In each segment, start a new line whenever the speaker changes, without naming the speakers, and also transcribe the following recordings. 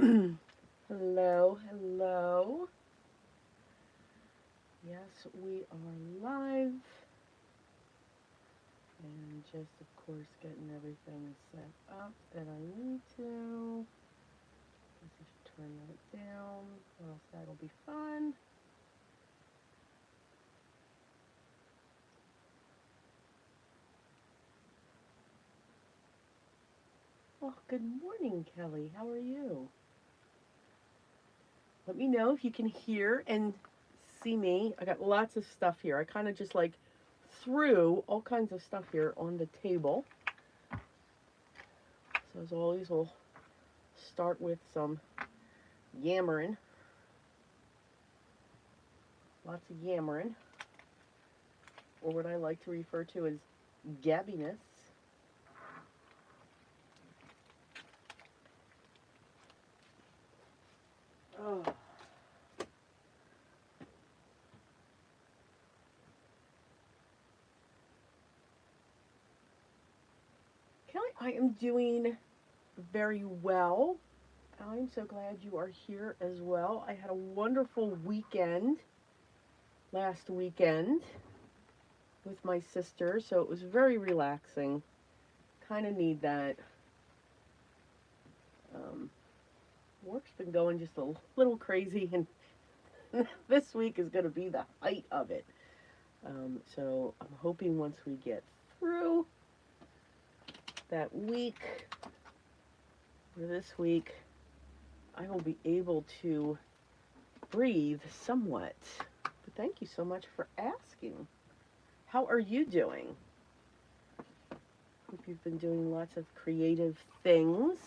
Hello, hello. Yes, we are live. And just, of course, getting everything set up that I need to. Guess I should turn that down, or else that'll be fun. Well, good morning, Kelly. How are you? Let me know if you can hear and see me. I got lots of stuff here. I kind of just like threw all kinds of stuff here on the table. So as always, we'll start with some yammering. Lots of yammering, or what I like to refer to as gabbiness. Oh. Kelly, I am doing very well. I'm so glad you are here as well. I had a wonderful weekend last weekend with my sister, so it was very relaxing. Kind of need that. Um, Work's been going just a little crazy, and this week is going to be the height of it. So I'm hoping once we get through that week, or this week, I will be able to breathe somewhat. But thank you so much for asking. How are you doing? Hope you've been doing lots of creative things,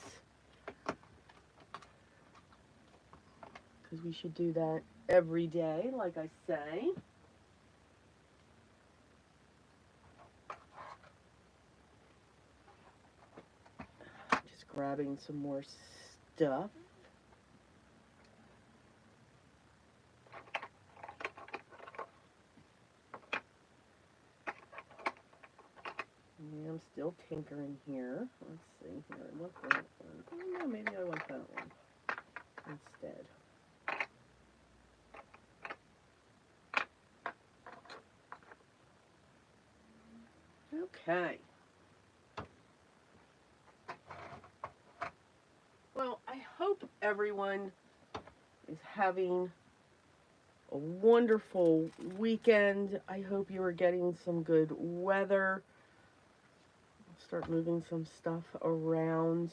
because we should do that every day, like I say. Just grabbing some more stuff. Yeah, I'm still tinkering here. Let's see here. I want that one. Oh, no, maybe I want that one instead. Okay. Well, I hope everyone is having a wonderful weekend. I hope you are getting some good weather. I'll start moving some stuff around.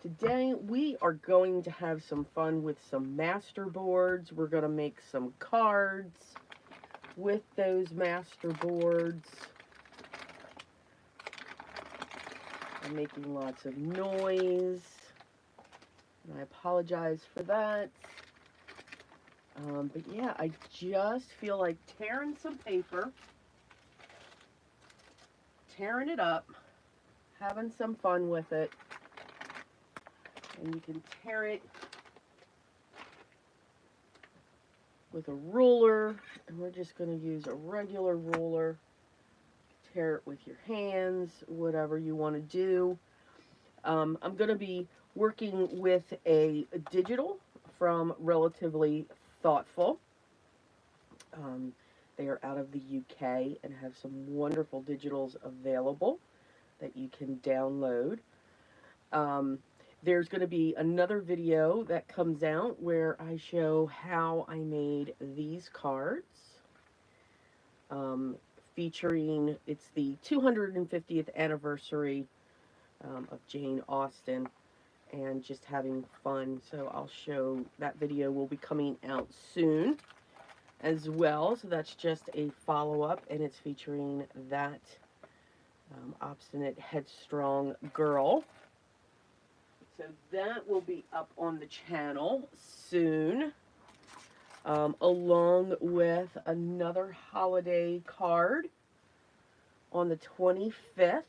Today we are going to have some fun with some masterboards. We're going to make some cards with those masterboards. I'm making lots of noise, and I apologize for that. But yeah, I just feel like tearing some paper, tearing it up, having some fun with it. And you can tear it with a ruler, and we're just going to use a regular ruler. Tear it with your hands, whatever you want to do. I'm going to be working with a digital from Relatively Thoughtful. They are out of the UK and have some wonderful digitals available that you can download. There's going to be another video that comes out where I show how I made these cards, featuring, it's the 250th anniversary of Jane Austen, and just having fun. So I'll show, that video will be coming out soon as well. So that's just a follow-up, and it's featuring that obstinate, headstrong girl. So that will be up on the channel soon, along with another holiday card on the 25th.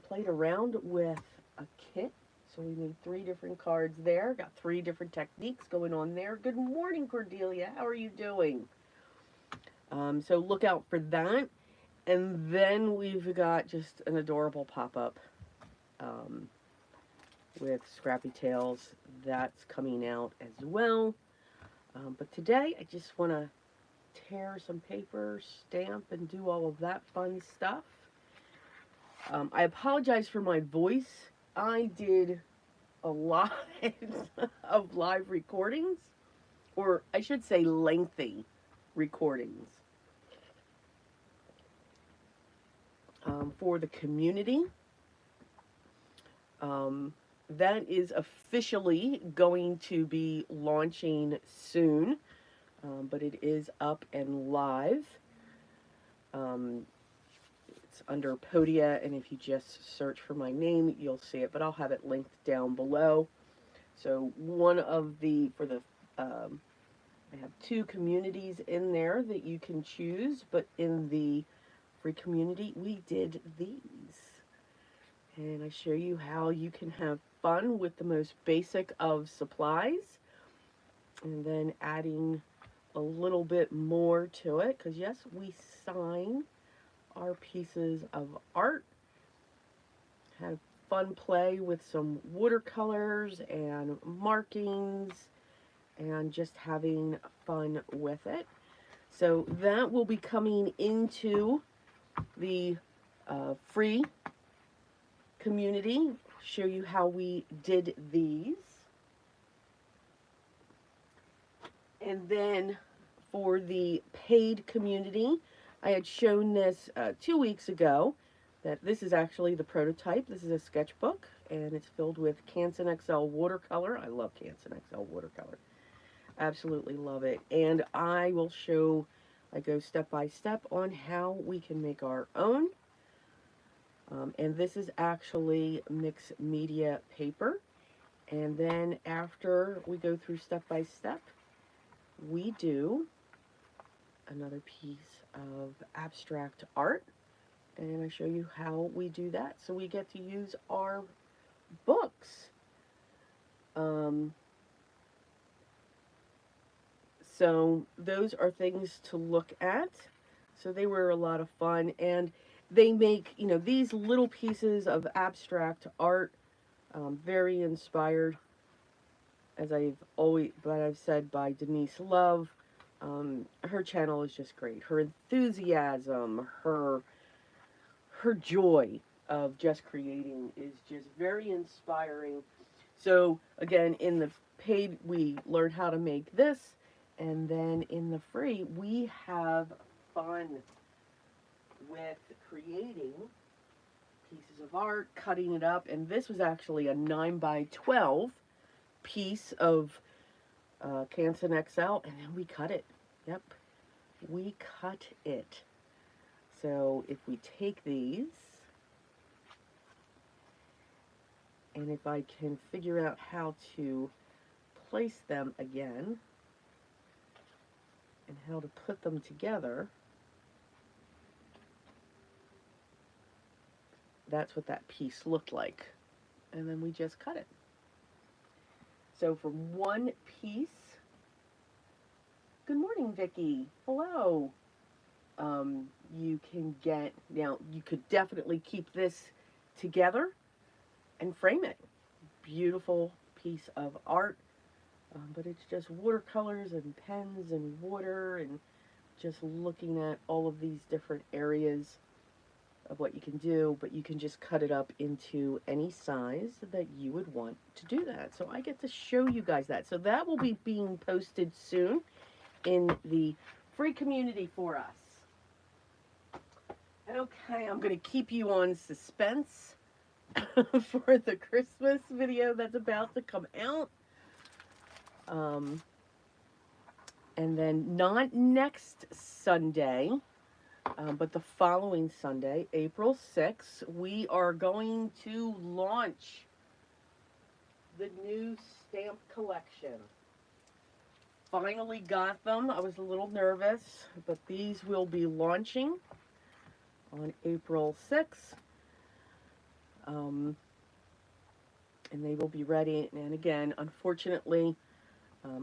Played around with a kit, so we made 3 different cards there. Got 3 different techniques going on there. Good morning, Cordelia. How are you doing? So look out for that. And then we've got just an adorable pop-up with Scrappy Tales. That's coming out as well. But today I just want to tear some paper, stamp, and do all of that fun stuff. I apologize for my voice. I did a lot of live recordings, or I should say lengthy recordings, for the community. That is officially going to be launching soon, but it is up and live. It's under Podia, and if you just search for my name, you'll see it, but I'll have it linked down below. So one of the, I have 2 communities in there that you can choose, but in the free community, we did these. And I show you how you can have fun with the most basic of supplies, and then adding a little bit more to it, because yes, we sign our pieces of art. Have fun play with some watercolors and markings, and just having fun with it. So that will be coming into the free community. Show you how we did these. And then for the paid community, I had shown this 2 weeks ago, that this is actually the prototype. This is a sketchbook, and it's filled with Canson XL watercolor. I love Canson XL watercolor. Absolutely love it. And I will show, I go step by step on how we can make our own. And this is actually mixed media paper. And then after we go through step by step, we do another piece of abstract art. And I show you how we do that. So we get to use our books. So those are things to look at. So they were a lot of fun, and they make, you know, these little pieces of abstract art, very inspired, as I've said, by Denise Love. Her channel is just great. Her enthusiasm, her joy of just creating is just very inspiring. So again, in the paid, we learn how to make this, and then in the free, we have fun with creating pieces of art, cutting it up, and this was actually a 9x12 piece of Canson XL, and then we cut it. Yep, we cut it. So if we take these, and if I can figure out how to place them again, and how to put them together, that's what that piece looked like. And then we just cut it. So from one piece, good morning, Vicki. Hello. You can get, now you could definitely keep this together and frame it. Beautiful piece of art. But it's just watercolors and pens and water, and just looking at all of these different areas of what you can do, but you can just cut it up into any size that you would want to do that. So I get to show you guys that. So that will be being posted soon in the free community for us. Okay, I'm going to keep you on suspense for the Christmas video that's about to come out. And then not next Sunday, but the following Sunday, April 6th, we are going to launch the new stamp collection. Finally got them. I was a little nervous, but these will be launching on April 6th. And they will be ready. And again, unfortunately,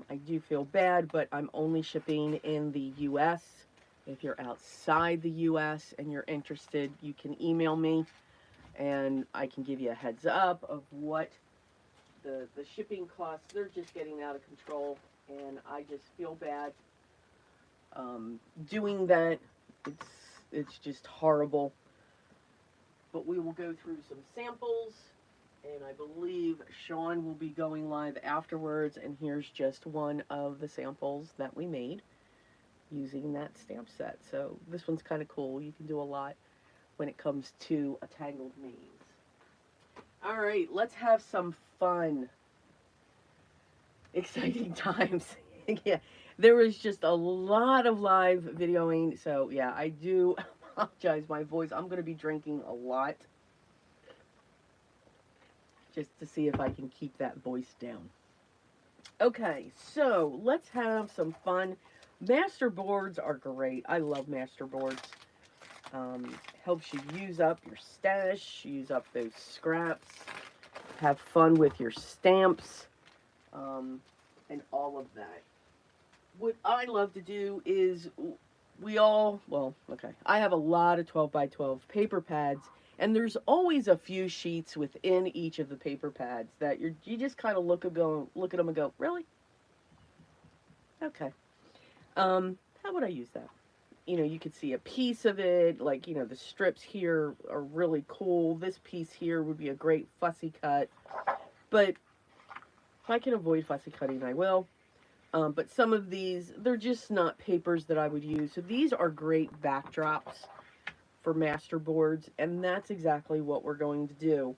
I do feel bad, but I'm only shipping in the U.S. If you're outside the U.S. and you're interested, you can email me, and I can give you a heads up of what the shipping costs, they're just getting out of control, and I just feel bad doing that. It's just horrible. But we will go through some samples, and I believe Shawn will be going live afterwards, and here's just one of the samples that we made using that stamp set. So this one's kind of cool. You can do a lot when it comes to a tangled maze. All right, let's have some fun. Exciting times. Yeah, there was just a lot of live videoing, so yeah, I do apologize. My voice, I'm going to be drinking a lot just to see if I can keep that voice down. Okay, so let's have some fun. Masterboards are great. I love masterboards. Helps you use up your stash, use up those scraps, have fun with your stamps, and all of that. What I love to do is I have a lot of 12 by 12 paper pads, and there's always a few sheets within each of the paper pads that you just kind of look at them and go, really? Okay. How would I use that? You know, you could see a piece of it, like, you know, the strips here are really cool. This piece here would be a great fussy cut, but if I can avoid fussy cutting, I will. But some of these, they're just not papers that I would use. So these are great backdrops for masterboards, and that's exactly what we're going to do.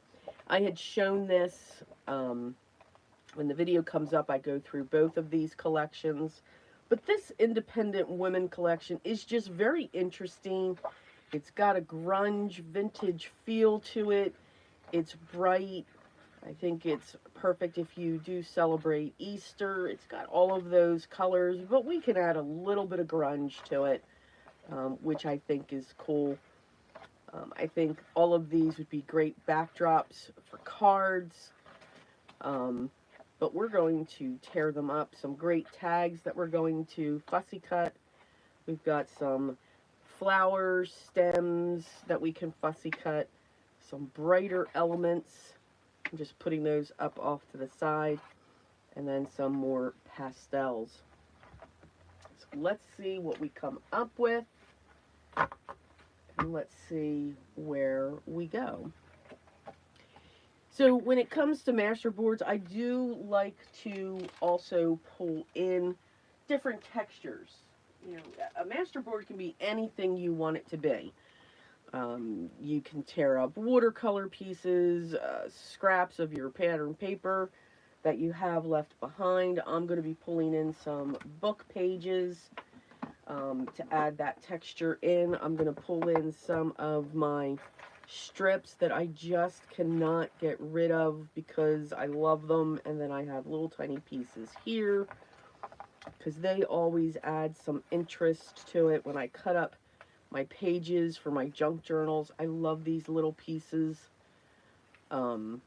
I had shown this, when the video comes up, I go through both of these collections. But this Independent Women collection is just very interesting. It's got a grunge vintage feel to it. It's bright. I think it's perfect if you do celebrate Easter. It's got all of those colors, but we can add a little bit of grunge to it, which I think is cool. I think all of these would be great backdrops for cards. But we're going to tear them up. Some great tags that we're going to fussy cut. We've got some flowers, stems that we can fussy cut. Some brighter elements. I'm just putting those up off to the side. And then some more pastels. So let's see what we come up with. And let's see where we go. So when it comes to masterboards, I do like to also pull in different textures. You know, a masterboard can be anything you want it to be. You can tear up watercolor pieces, scraps of your pattern paper that you have left behind. I'm going to be pulling in some book pages to add that texture in. I'm going to pull in some of my strips that I just cannot get rid of because I love them, and then I have little tiny pieces here because they always add some interest to it. When I cut up my pages for my junk journals, I love these little pieces, and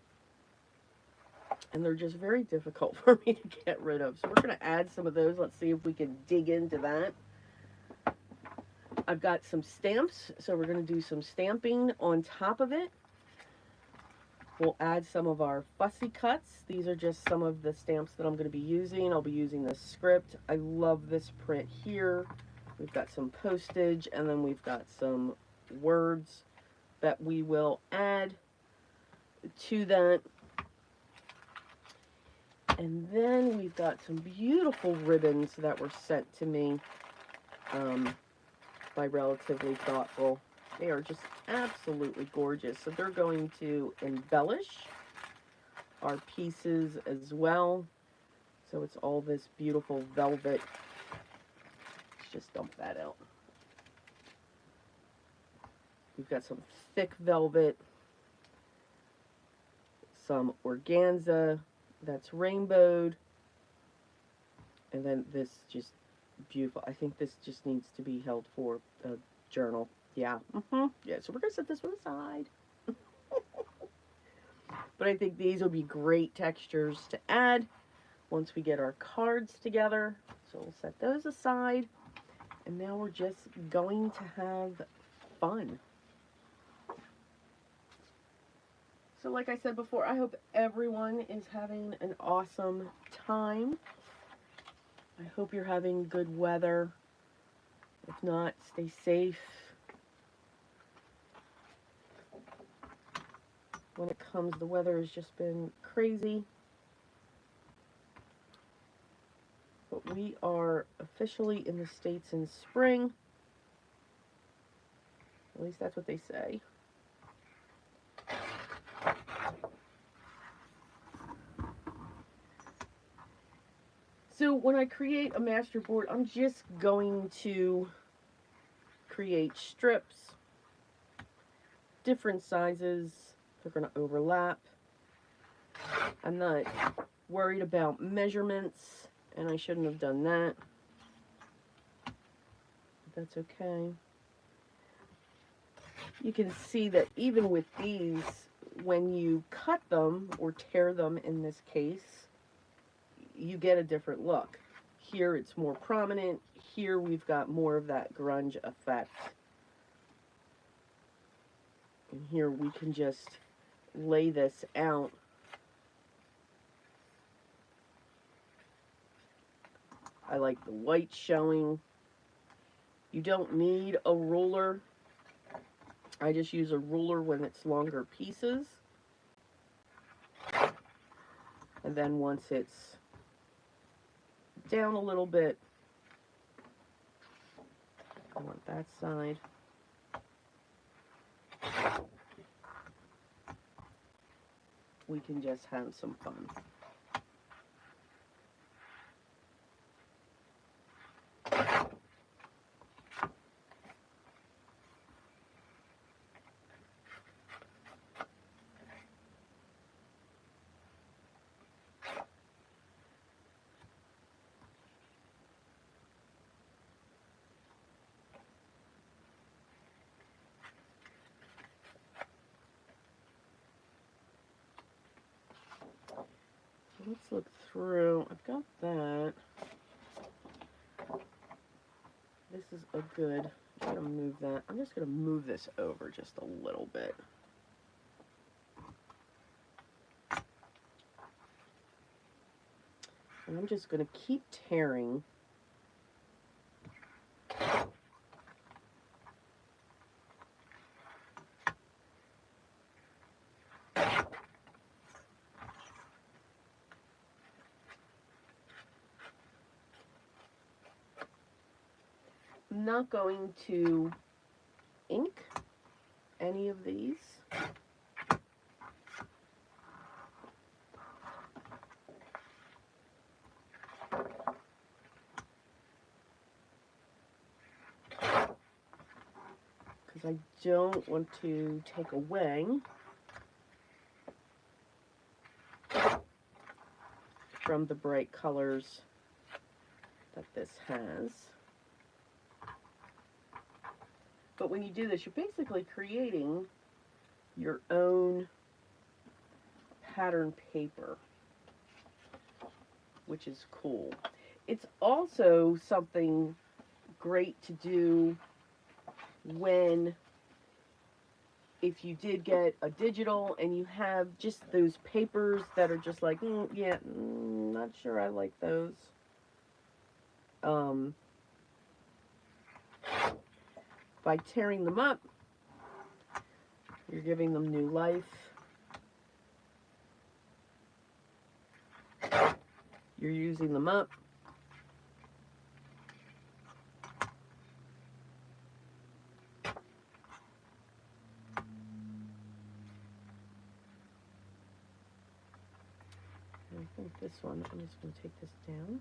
they're just very difficult for me to get rid of. So we're going to add some of those. Let's see if we can dig into that. I've got some stamps, so we're going to do some stamping on top of it. We'll add some of our fussy cuts. These are just some of the stamps that I'm going to be using. I'll be using this script. I love this print here. We've got some postage, and then we've got some words that we will add to that. And then we've got some beautiful ribbons that were sent to me by Relatively Thoughtful. They are just absolutely gorgeous. So they're going to embellish our pieces as well. So it's all this beautiful velvet. Let's just dump that out. We've got some thick velvet, some organza that's rainbowed, and then this just beautiful. I think this just needs to be held for a journal. Yeah. Yeah, so we're going to set this one aside. But I think these will be great textures to add once we get our cards together. So we'll set those aside. And now we're just going to have fun. So like I said before, I hope everyone is having an awesome time. I hope you're having good weather. If not, stay safe. When it comes, the weather has just been crazy. But we are officially in the States in spring. At least that's what they say. So when I create a masterboard, I'm just going to create strips, different sizes. They're going to overlap. I'm not worried about measurements, and I shouldn't have done that. But that's okay. You can see that even with these, when you cut them, or tear them in this case, you get a different look. Here it's more prominent. Here we've got more of that grunge effect. And here we can just lay this out. I like the white showing. You don't need a ruler. I just use a ruler when it's longer pieces. And then once it's down a little bit, I want that side. We can just have some fun. Let's look through. I've got that. This is a good, I'm going to move that. I'm just going to move this over just a little bit. And I'm just going to keep tearing. I'm not going to ink any of these. Because I don't want to take away from the bright colors that this has. But when you do this, you're basically creating your own pattern paper, which is cool. It's also something great to do when, if you did get a digital and you have just those papers that are just like, not sure I like those. By tearing them up, you're giving them new life. You're using them up. I think this one, I'm just going to take this down.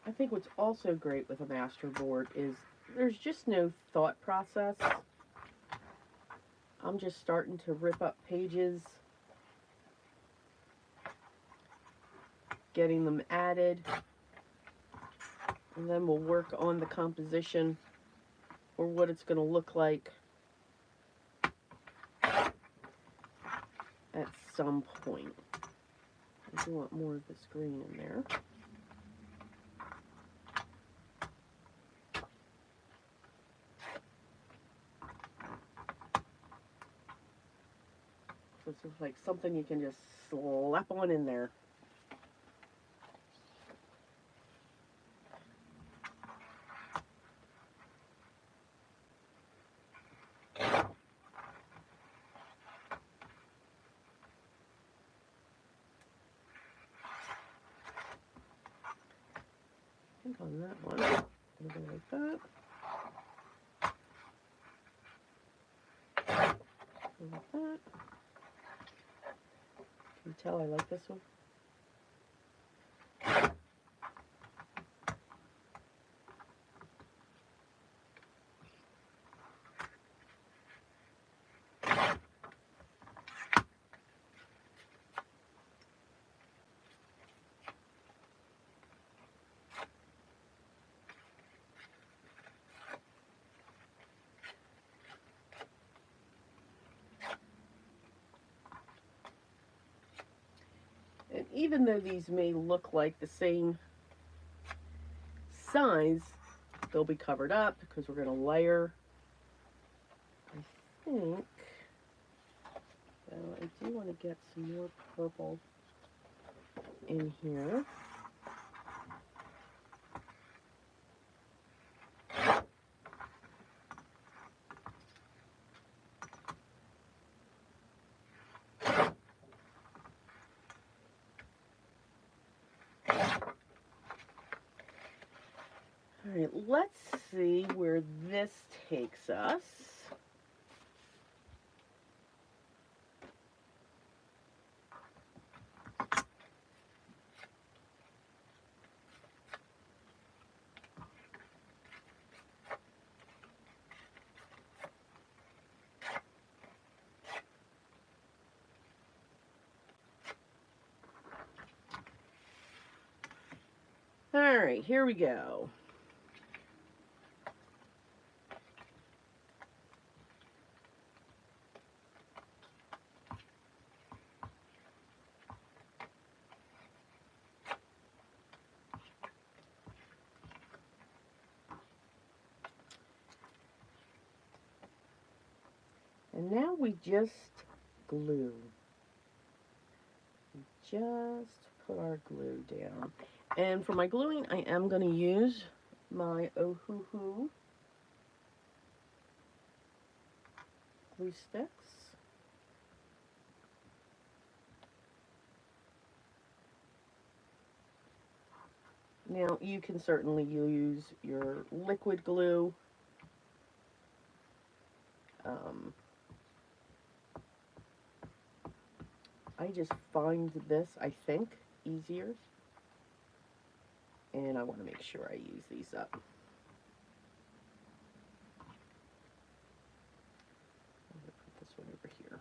I think what's also great with a Masterboard is there's just no thought process. I'm just starting to rip up pages, getting them added, and then we'll work on the composition or what it's going to look like at some point. I do want more of this green in there. So it's like something you can just slap on in there. On that one, something like that. Like that. Can you tell I like this one? And even though these may look like the same size, they'll be covered up because we're going to layer. I think, well, I do want to get some more purple in here. All right, let's see where this takes us. All right, here we go. And now we just glue. We just put our glue down. And for my gluing, I am going to use my Ohuhu glue sticks. Now, you can certainly use your liquid glue. I just find this, I think, easier. And I want to make sure I use these up. I'm going to put this one over here.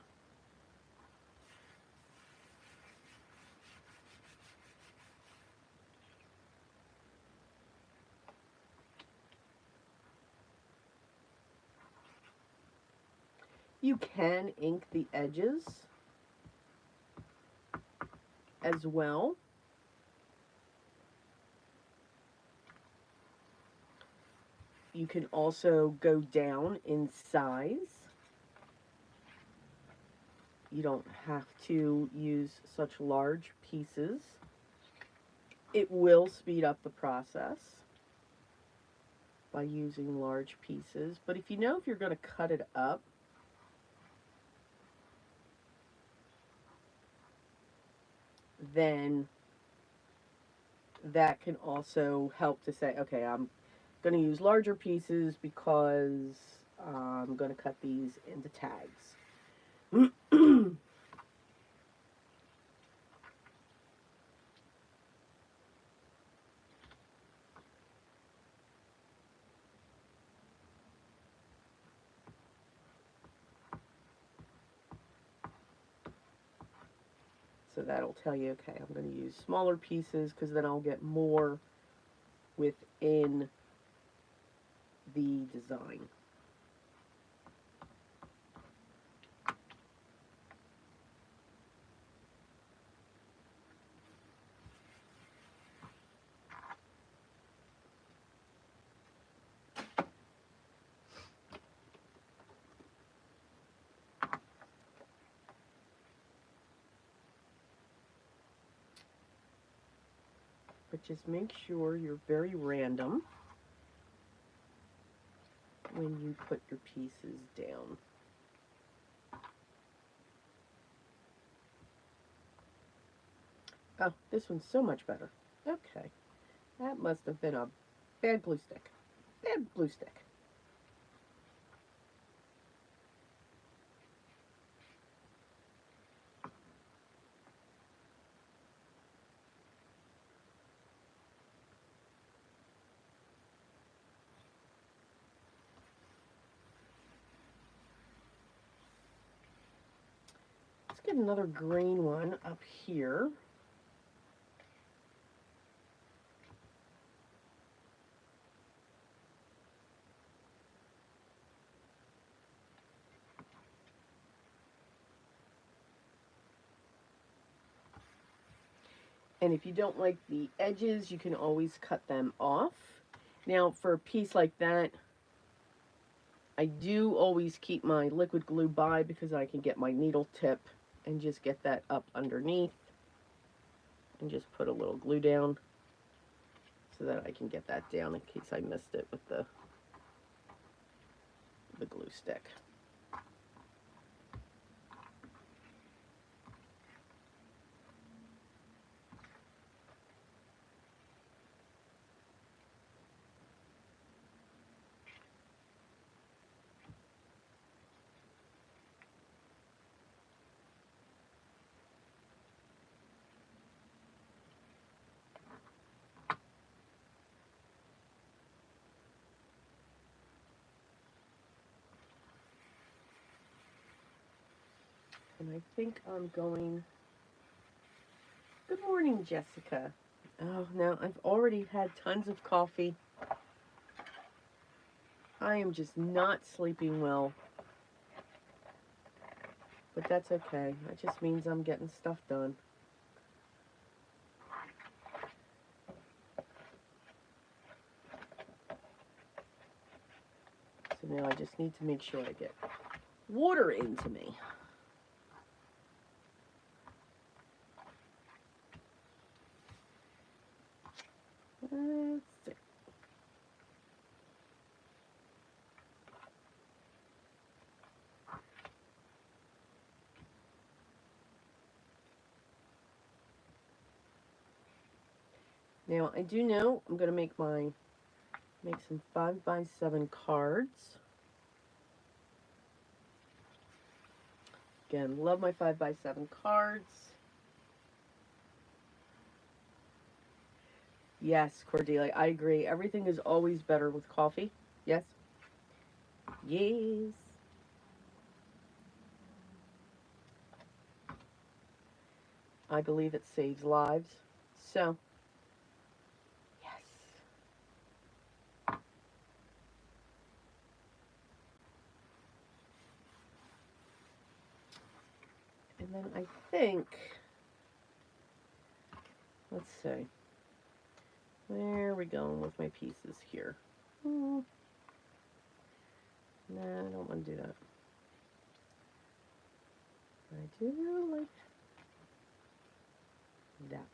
You can ink the edges as well. You can also go down in size. You don't have to use such large pieces. It will speed up the process by using large pieces. But if you know if you're going to cut it up, then that can also help to say, okay, I'm going to use larger pieces because I'm going to cut these into tags. So that'll tell you, okay, I'm going to use smaller pieces because then I'll get more within the design. But just make sure you're very random when you put your pieces down. Oh, this one's so much better. Okay. That must have been a bad glue stick. Bad glue stick. Let's get another green one up here. And if you don't like the edges, you can always cut them off. Now, for a piece like that, I do always keep my liquid glue by because I can get my needle tip and just get that up underneath and just put a little glue down so that I can get that down in case I missed it with the glue stick. And I think I'm going... Good morning, Jessica. Oh, no, I've already had tons of coffee. I am just not sleeping well. But that's okay. That just means I'm getting stuff done. So now I just need to make sure I get water into me. Let's see. Now I do know I'm going to make some 5x7 cards. Again, love my 5x7 cards. Yes, Cordelia, I agree. Everything is always better with coffee. Yes? Yes. I believe it saves lives. So, yes. And then I think, let's see. Where are we going with my pieces here? Nah, I don't want to do that. I do like that.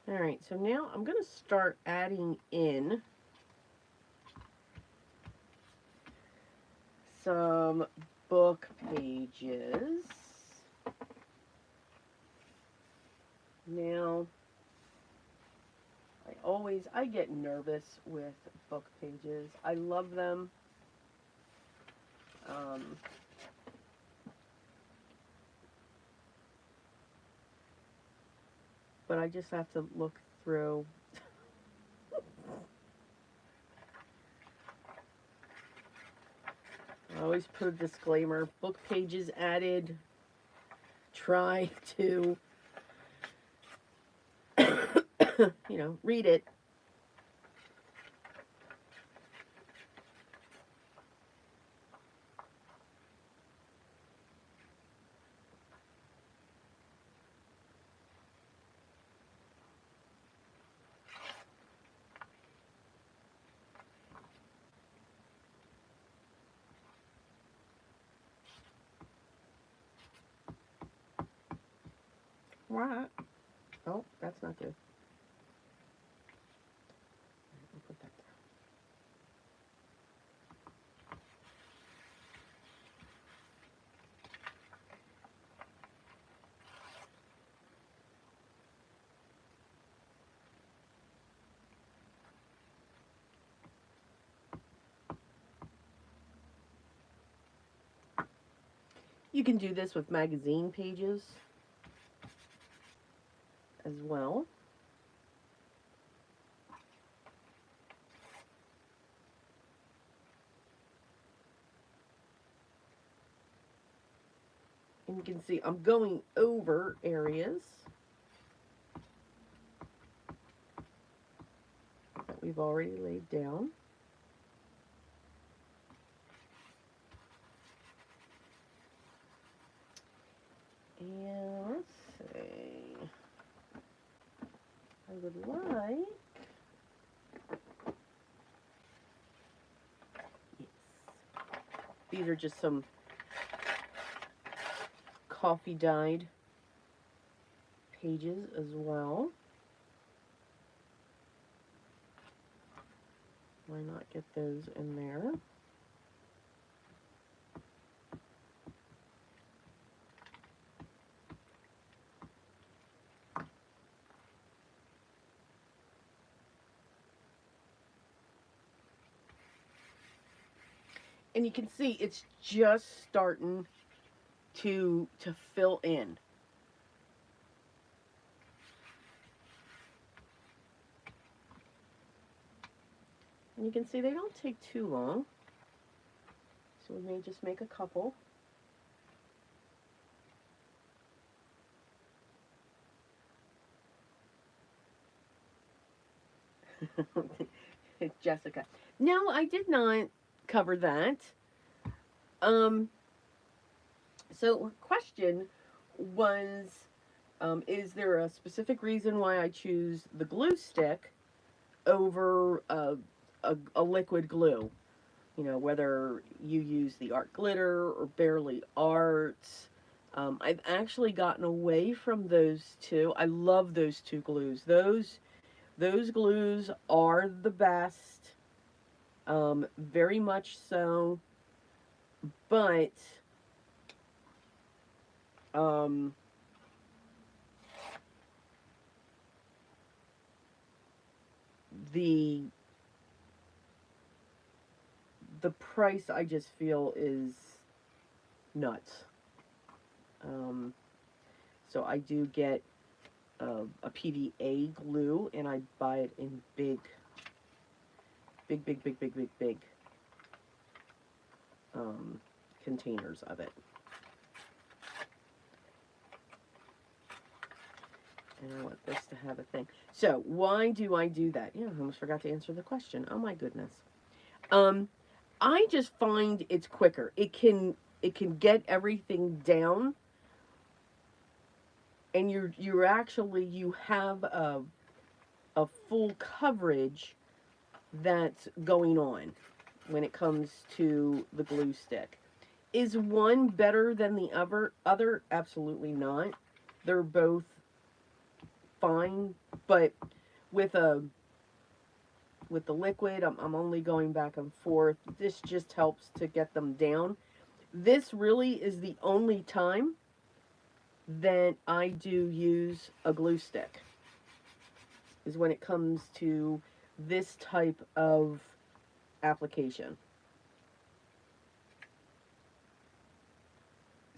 Alright, so now I'm going to start adding in some book pages. Now, I get nervous with book pages. I love them, But I just have to look through. I always put a disclaimer, book pages added. Try to, read it. Right. Oh, that's not good. I'll put that there. You can do this with magazine pages as well. And you can see I'm going over areas that we've already laid down. And let's see. I would like, yes, these are just some coffee dyed pages as well. Why not get those in there? And you can see it's just starting to fill in. And you can see they don't take too long. So we may just make a couple. Jessica. No, I did not cover that. So question was, is there a specific reason why I choose the glue stick over a liquid glue? You know, whether you use the art glitter or barely arts. I've actually gotten away from those two. I love those two glues. Those glues are the best, very much so. But um, the price I just feel is nuts. So I do get a PVA glue, and I buy it in big containers of it. And I want this to have a thing. So why do I do that? Yeah, I almost forgot to answer the question. Oh my goodness. I just find it's quicker. It can get everything down, and you have a full coverage that's going on when it comes to the glue stick. Is one better than the other? Absolutely not. They're both fine, but with the liquid, I'm only going back and forth. This just helps to get them down. This really is the only time that I do use a glue stick, is when it comes to this type of application.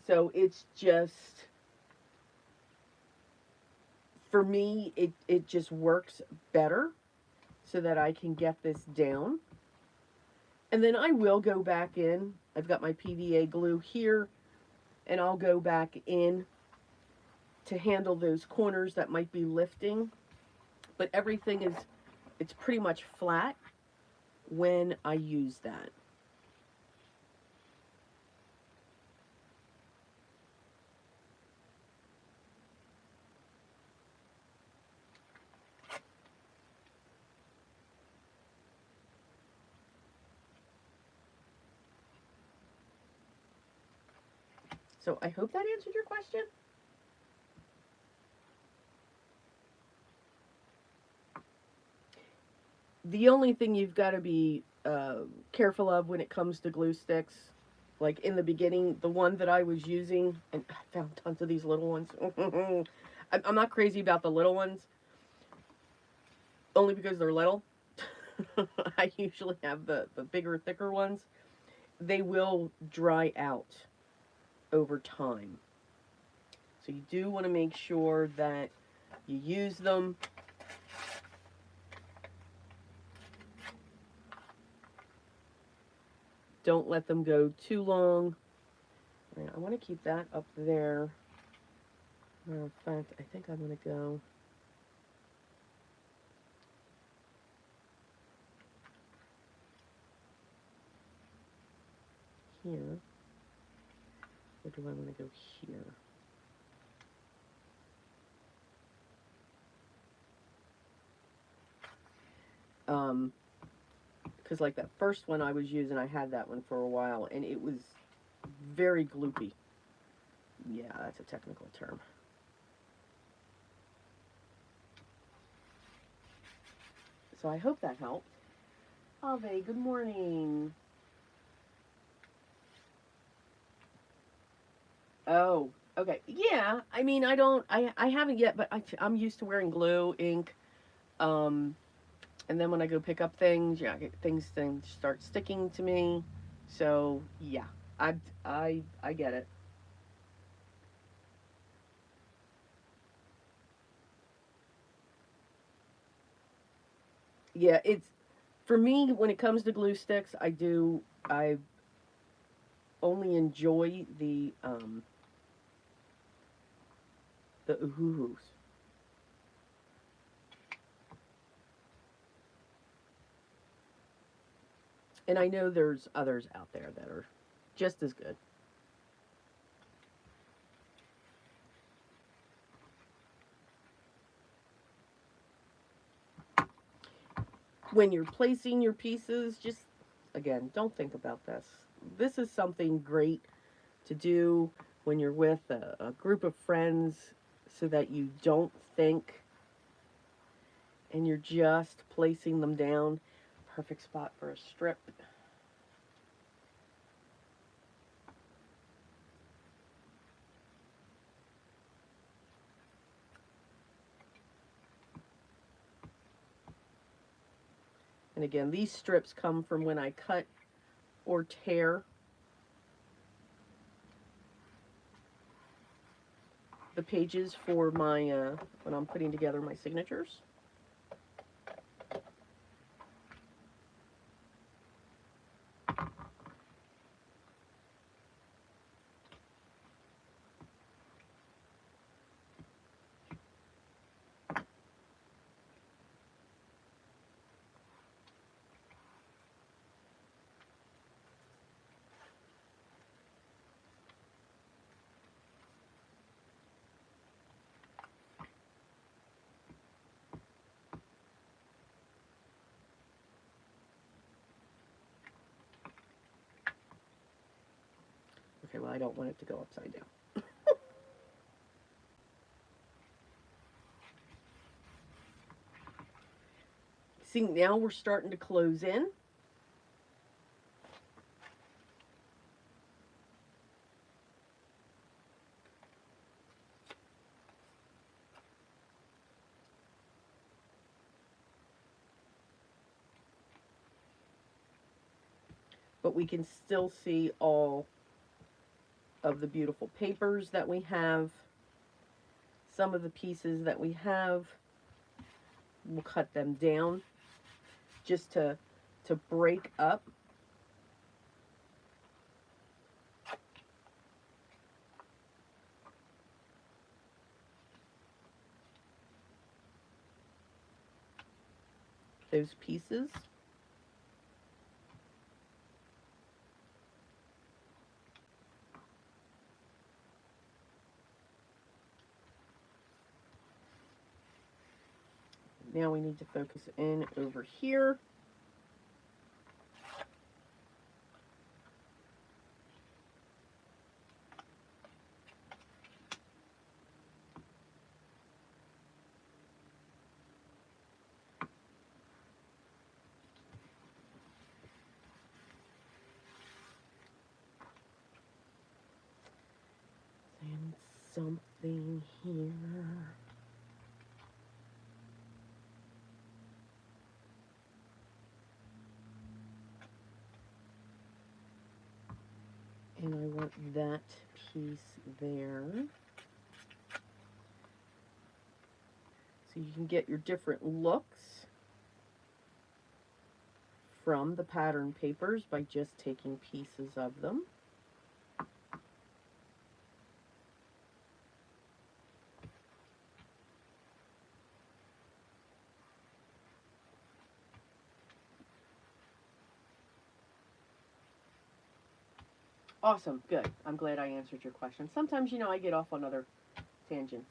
So it's just, for me, it just works better so that I can get this down. And then I will go back in. I've got my PVA glue here, and I'll go back in to handle those corners that might be lifting. But everything is, it's pretty much flat when I use that. So I hope that answered your question. The only thing you've got to be careful of when it comes to glue sticks, like in the beginning, the one that I was using, and I found tons of these little ones. I'm not crazy about the little ones, only because they're little. I usually have the bigger, thicker ones. They will dry out over time. So you do want to make sure that you use them. Don't let them go too long. I want to keep that up there. Matter of fact, I think I'm going to go here. Or do I want to go here? Because like that first one I was using, I had that one for a while, and it was very gloopy. Yeah, that's a technical term. So I hope that helped. Ave, good morning. Oh, okay. Yeah, I mean, I haven't yet, but I'm used to wearing glue, ink, um, and then when I go pick up things, yeah, things start sticking to me. So yeah, I get it. Yeah, it's, for me, when it comes to glue sticks, I only enjoy the oohs. And I know there's others out there that are just as good. When you're placing your pieces, just, again, don't think about this. This is something great to do when you're with a group of friends so that you don't think and you're just placing them down. Perfect spot for a strip. And again, these strips come from when I cut or tear the pages for my, when I'm putting together my signatures. Okay, well, I don't want it to go upside down. See, now we're starting to close in. But we can still see all of the beautiful papers that we have. Some of the pieces that we have, we'll cut them down just to break up. Those pieces. Now we need to focus in over here. And something here. And I want that piece there. So you can get your different looks from the pattern papers by just taking pieces of them. Awesome, good. I'm glad I answered your question. Sometimes, you know, I get off on other tangents.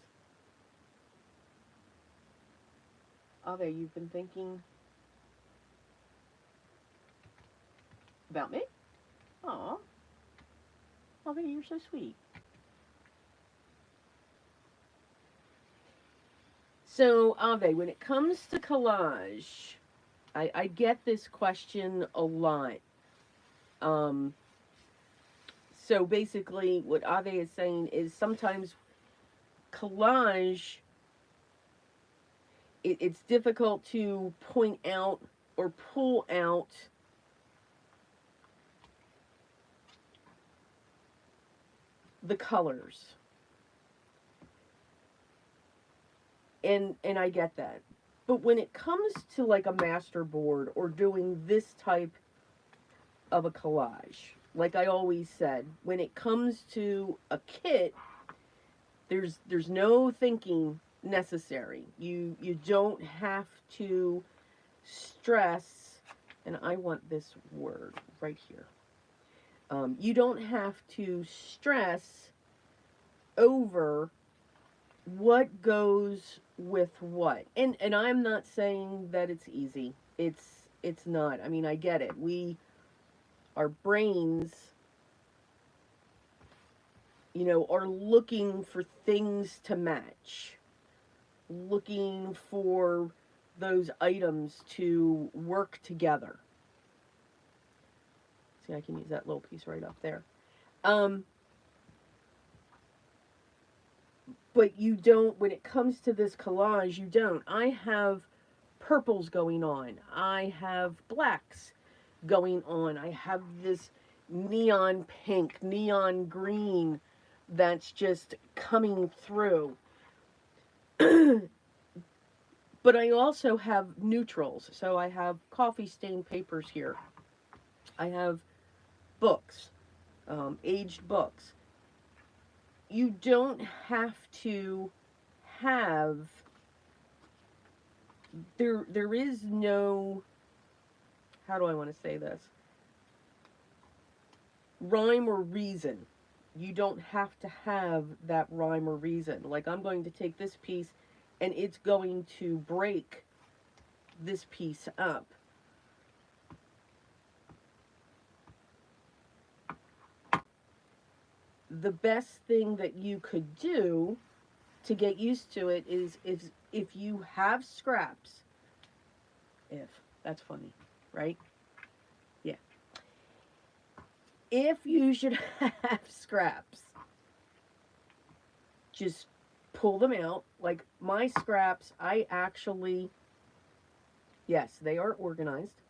Ave, you've been thinking about me? Aw. Ave, you're so sweet. So, Ave, when it comes to collage, I get this question a lot. Um, so basically, what Ave is saying is sometimes collage, it's difficult to point out or pull out the colors. And I get that. But when it comes to like a masterboard or doing this type of a collage, like I always said, when it comes to a kit, there's no thinking necessary. You don't have to stress, and I want this word right here. You don't have to stress over what goes with what. And I'm not saying that it's easy. It's not. I mean, I get it. Our brains, you know, are looking for things to match, looking for those items to work together. See, I can use that little piece right up there. But you don't, when it comes to this collage, you don't. I have purples going on. I have blacks going on. I have this neon pink, neon green that's just coming through. But I also have neutrals. So I have coffee stained papers here. I have books, aged books. You don't have to have, there is no, how do I want to say this, rhyme or reason. You don't have to have that rhyme or reason. Like, I'm going to take this piece and it's going to break this piece up. The best thing that you could do to get used to it is if you have scraps, if, that's funny, right? Yeah. If you should have scraps, just pull them out. Like my scraps, I actually, yes, they are organized.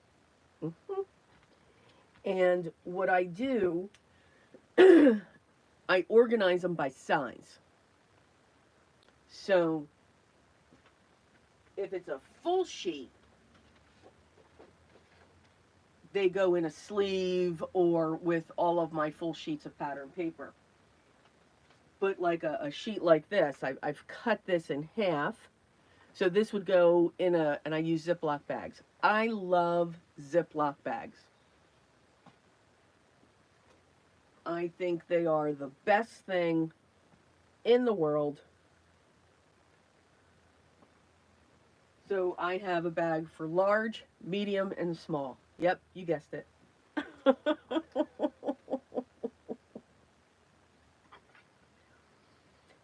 And what I do I organize them by size. So if it's a full sheet, they go in a sleeve or with all of my full sheets of pattern paper. But like a sheet like this, I've cut this in half. So this would go in and I use Ziploc bags. I love Ziploc bags. I think they are the best thing in the world. So I have a bag for large, medium, and small. Yep, you guessed it.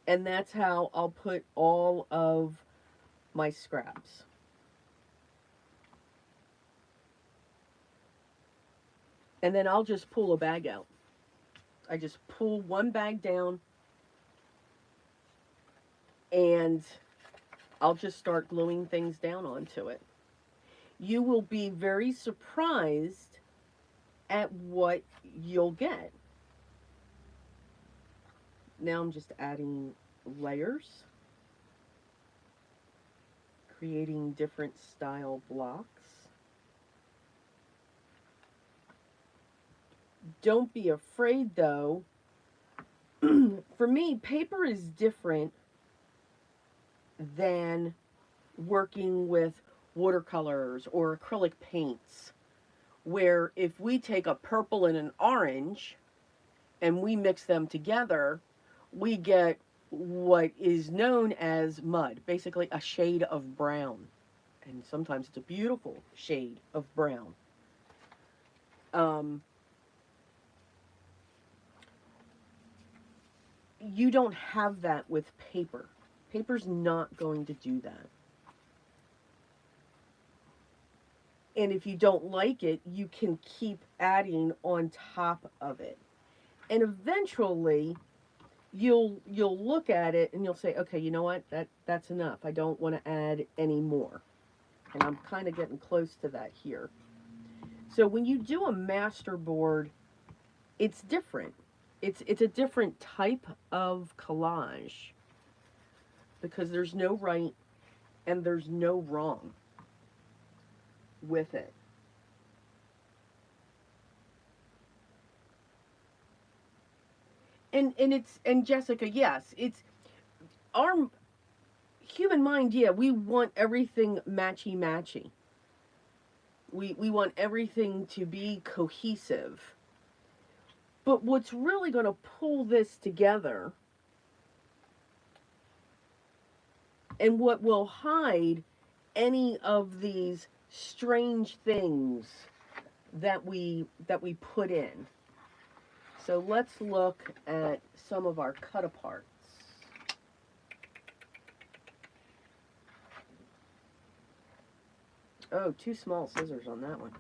And that's how I'll put all of my scraps. And then I'll just pull a bag out. I just pull one bag down and I'll just start gluing things down onto it. You will be very surprised at what you'll get. Now I'm just adding layers, creating different style blocks. Don't be afraid though. For me, paper is different than working with watercolors or acrylic paints, where if we take a purple and an orange and we mix them together, we get what is known as mud, basically a shade of brown. And sometimes it's a beautiful shade of brown. You don't have that with paper. Paper's not going to do that. And if you don't like it, you can keep adding on top of it. And eventually you'll look at it and you'll say, okay, you know what? That's enough. I don't want to add any more. And I'm kind of getting close to that here. So when you do a masterboard, it's different. It's a different type of collage because there's no right and there's no wrong with it. And Jessica, yes, it's our human mind, yeah, we want everything matchy-matchy. We want everything to be cohesive. But what's really going to pull this together and what will hide any of these strange things that we put in. So let's look at some of our cut aparts. Oh, too small scissors on that one.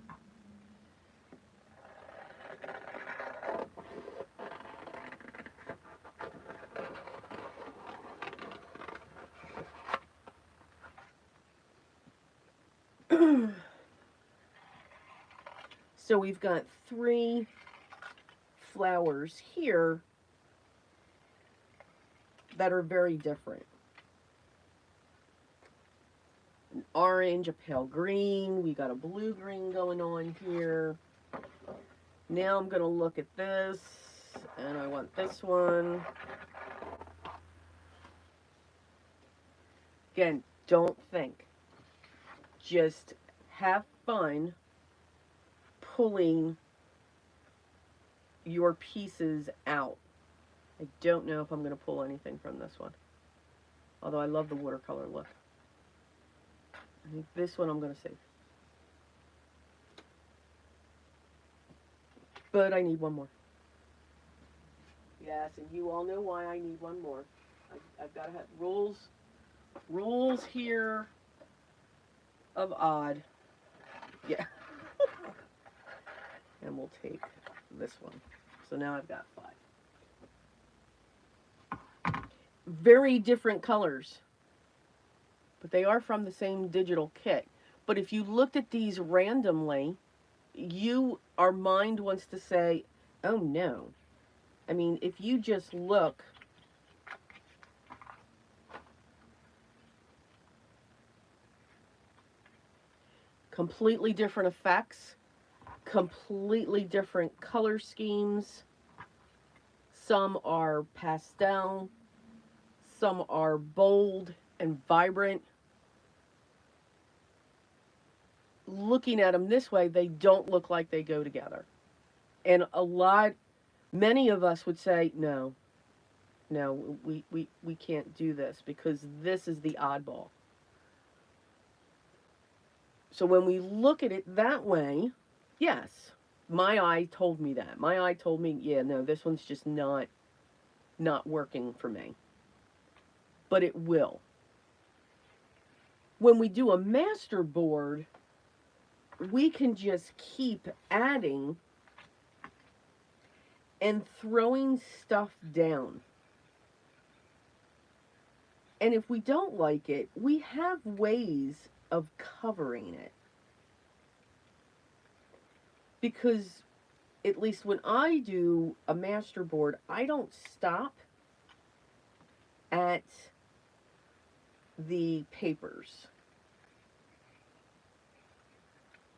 So we've got 3 flowers here that are very different. An orange, a pale green, we got a blue-green going on here. Now I'm going to look at this, and I want this one. Again, don't think. Just have fun pulling your pieces out. I don't know if I'm going to pull anything from this one. Although I love the watercolor look. I think this one I'm going to save. But I need one more. Yes, and you all know why I need one more. I've got to have rules here of odd. Yeah. And we'll take this one. So now I've got 5. Very different colors, but they are from the same digital kit. But if you looked at these randomly, our mind wants to say, oh no, I mean, if you just look, completely different effects, completely different color schemes. Some are pastel, some are bold and vibrant. Looking at them this way, they don't look like they go together. And many of us would say, no, no, we can't do this because this is the oddball. So when we look at it that way, yes, my eye told me that. My eye told me, yeah, no, this one's just not working for me. But it will. When we do a masterboard, we can just keep adding and throwing stuff down. And if we don't like it, we have ways of covering it. Because at least when I do a masterboard, I don't stop at the papers.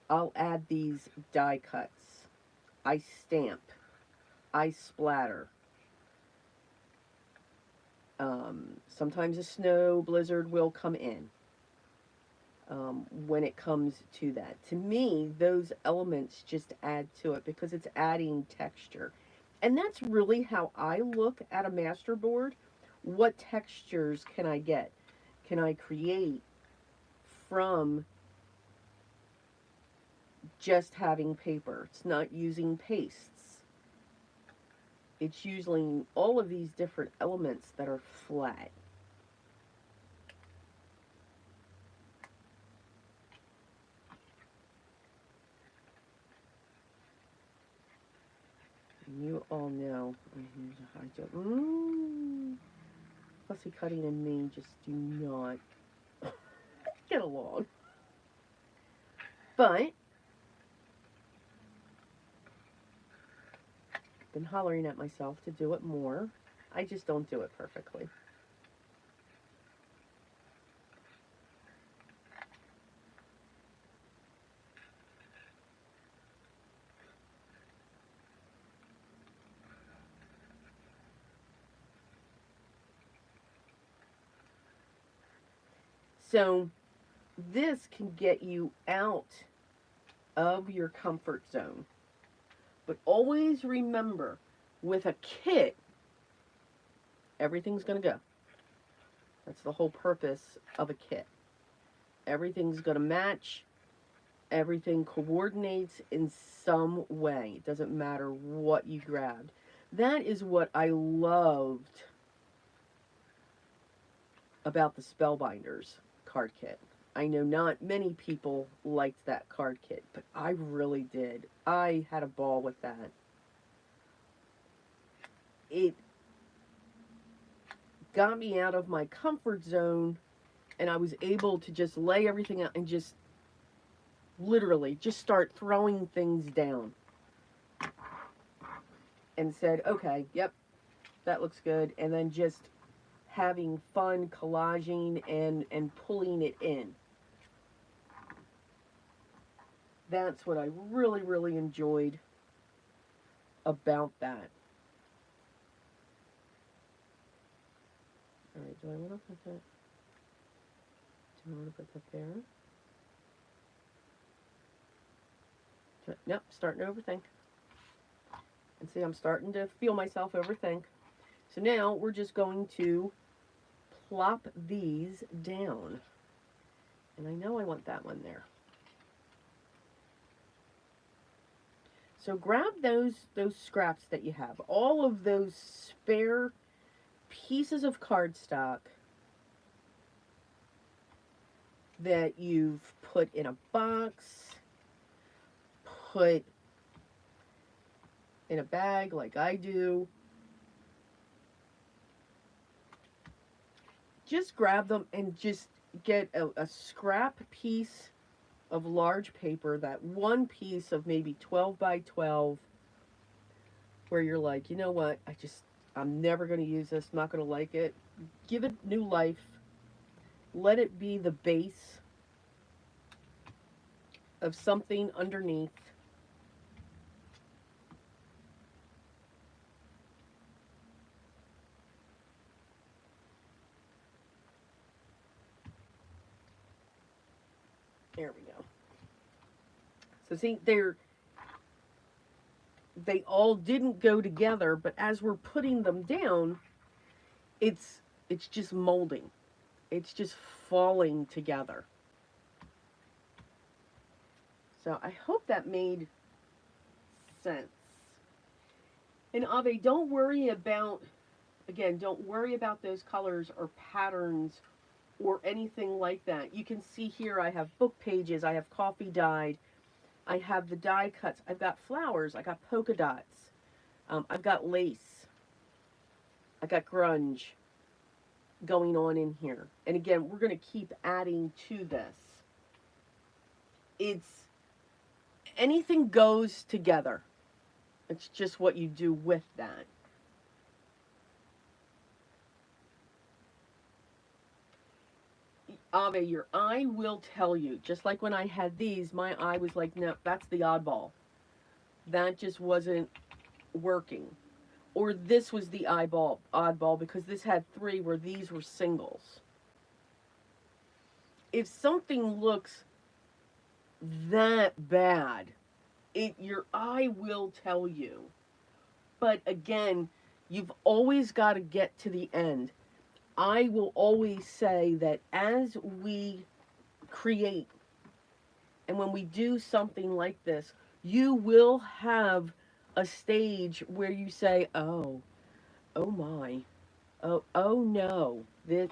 I'll add these die cuts. I stamp. I splatter. Sometimes a snow blizzard will come in when it comes to that. To me, those elements just add to it because it's adding texture. And that's really how I look at a masterboard. What textures can I get? Can I create from just having paper? It's not using pastes. It's using all of these different elements that are flat. You all know I'm a high joke. Fussy Cutting and me just do not get along. But I've been hollering at myself to do it more. I just don't do it perfectly. So this can get you out of your comfort zone. But always remember, with a kit, everything's going to go. That's the whole purpose of a kit. Everything's going to match. Everything coordinates in some way. It doesn't matter what you grabbed. That is what I loved about the Spellbinders card kit. I know not many people liked that card kit, but I really did. I had a ball with that. It got me out of my comfort zone, and I was able to just lay everything out and just literally just start throwing things down. And said, okay, yep, that looks good. And then just having fun collaging and pulling it in. That's what I really, really enjoyed about that. All right, do I want to put that? Do I want to put that there? Nope, starting to overthink. And see, I'm starting to feel myself overthink. So now we're just going to plop these down. And I know I want that one there. So grab those scraps that you have. All of those spare pieces of cardstock that you've put in a box, put in a bag like I do. Just grab them and just get a scrap piece of large paper, that one piece of maybe 12 by 12, where you're like, you know what, I'm never going to use this, I'm not going to like it. Give it new life. Let it be the base of something underneath. There we go. So see, they all didn't go together, but as we're putting them down, it's just molding. It's just falling together. So I hope that made sense. And Ave, don't worry about, again, don't worry about those colors or patterns or anything like that. You can see here I have book pages, I have coffee dyed, I have the die cuts, I've got flowers, I got polka dots, I've got lace, I got grunge going on in here. And again, we're going to keep adding to this. It's, anything goes together. It's just what you do with that. Ave, your eye will tell you. Just like when I had these, my eye was like, no, that's the oddball. That just wasn't working. Or this was the oddball because this had 3 where these were singles. If something looks that bad, your eye will tell you. But again, you've always got to get to the end. I will always say that as we create and when we do something like this, you will have a stage where you say, oh my, oh no, this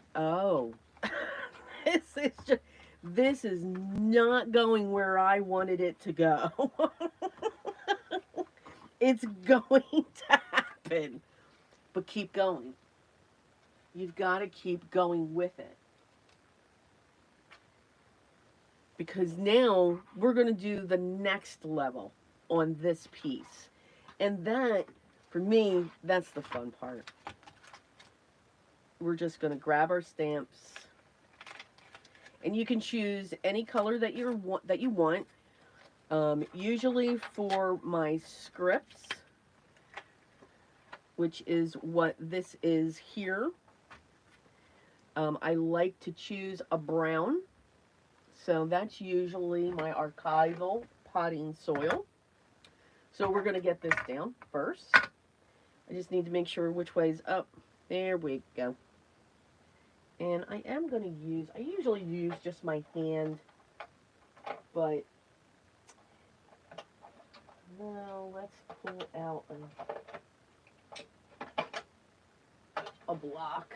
is just, this is not going where I wanted it to go. It's going to happen, but keep going. You've got to keep going with it. Because now we're going to do the next level on this piece. And that, for me, that's the fun part. We're just going to grab our stamps. And you can choose any color that you want. Usually for my scripts, which is what this is here, I like to choose a brown. So that's usually my archival potting soil. So we're going to get this down first. I just need to make sure which way's up. There we go. And I am going to use, I usually use just my hand, but no, let's pull out a block.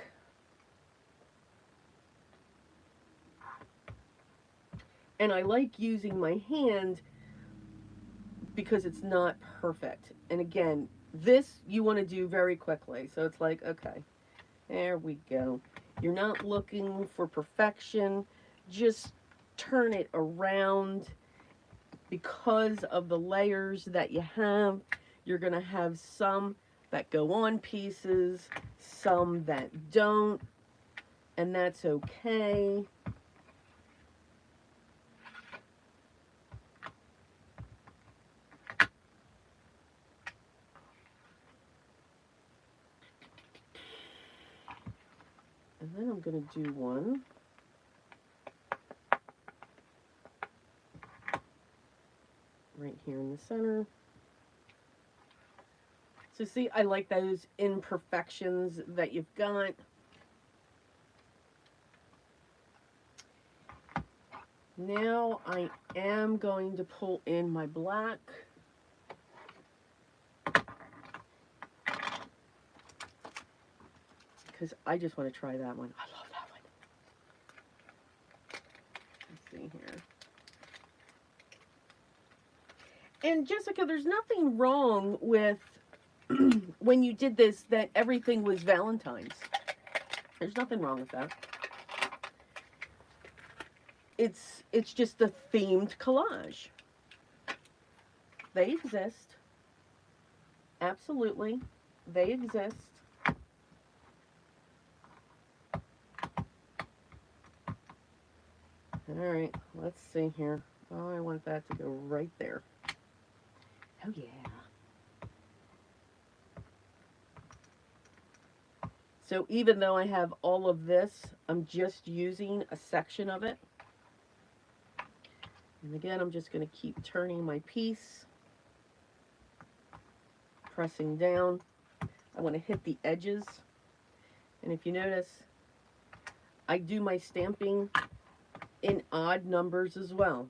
And I like using my hand because it's not perfect. And again, this you want to do very quickly. So it's like, okay, there we go. You're not looking for perfection. Just turn it around. Because of the layers that you have, you're going to have some that go on pieces, some that don't, and that's okay. And then I'm going to do one right here in the center. So see, I like those imperfections that you've got. Now I am going to pull in my black. Because I just want to try that one. I love that one. Let's see here. And Jessica, there's nothing wrong with when you did this that everything was Valentine's. There's nothing wrong with that. It's just a themed collage. They exist. Absolutely. They exist. All right, let's see here. Oh, I want that to go right there. Oh, yeah. So even though I have all of this, I'm just using a section of it. And again, I'm just going to keep turning my piece, pressing down. I want to hit the edges. And if you notice, I do my stamping in odd numbers as well.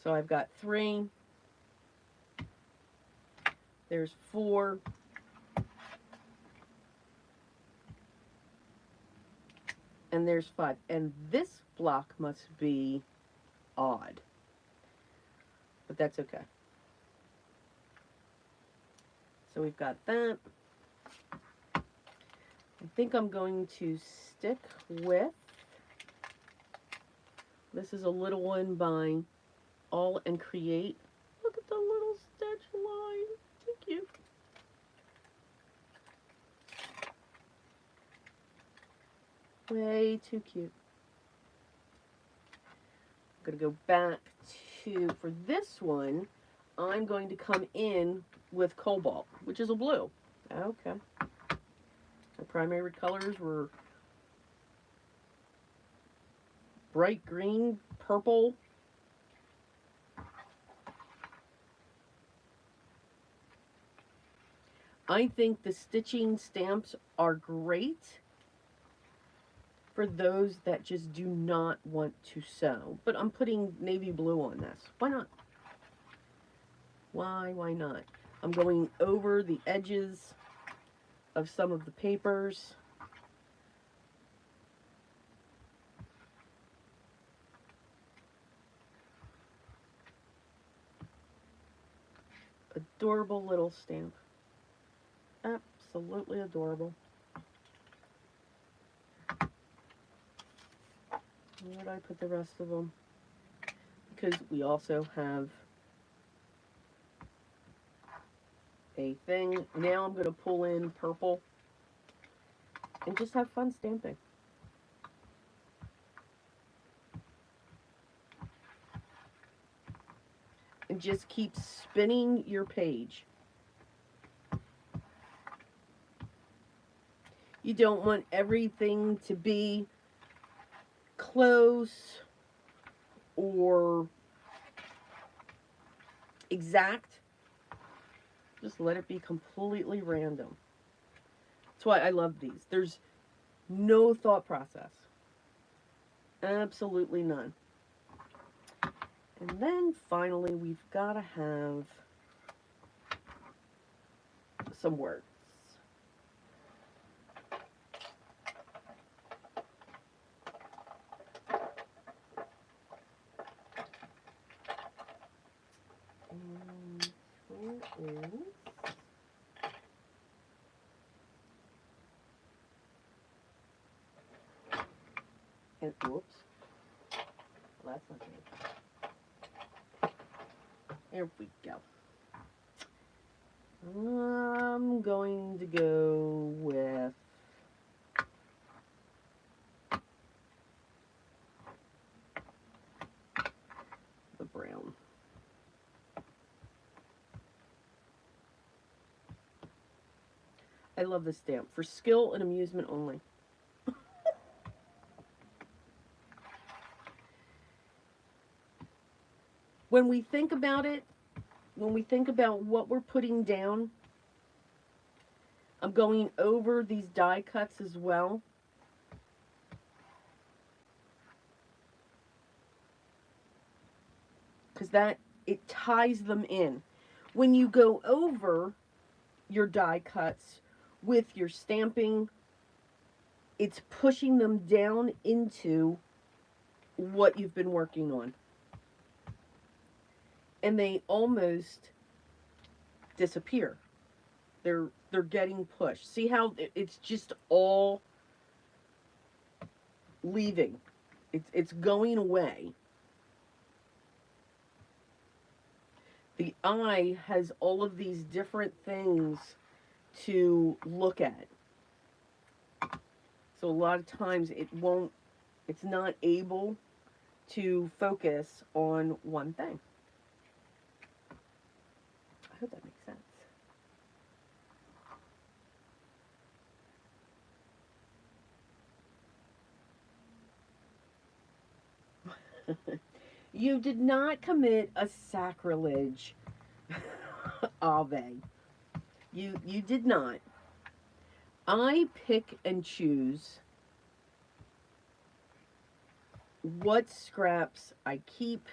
So I've got 3, there's 4, and there's 5. And this block must be odd, but that's okay. So we've got that. I think I'm going to stick with, this is a little one by All and Create. Look at the little stitch line. Too cute. Way too cute. I'm going to go back to, for this one, I'm going to come in with Cobalt, which is a blue. Okay. My primary colors were bright green, purple. I think the stitching stamps are great for those that just do not want to sew. But I'm putting navy blue on this. Why not? Why not? I'm going over the edges of some of the papers. Adorable little stamp. Absolutely adorable. Where did I put the rest of them? Because we also have a thing. Now I'm going to pull in purple and just have fun stamping. And just keep spinning your page. You don't want everything to be close or exact. Just let it be completely random. That's why I love these. There's no thought process. Absolutely none. And then finally, we've got to have some words. And whoops. Well, that's not good. There we go. I'm going to go with the brown. I love this stamp. For skill and amusement only. When we think about it, when we think about what we're putting down, I'm going over these die cuts as well. Because it ties them in. When you go over your die cuts with your stamping, it's pushing them down into what you've been working on. And they almost disappear. They're getting pushed. See how it's just all leaving. It's going away. The eye has all of these different things to look at. So a lot of times it's not able to focus on one thing. I hope that makes sense. You did not commit a sacrilege, Ave. You did not. I pick and choose what scraps I keep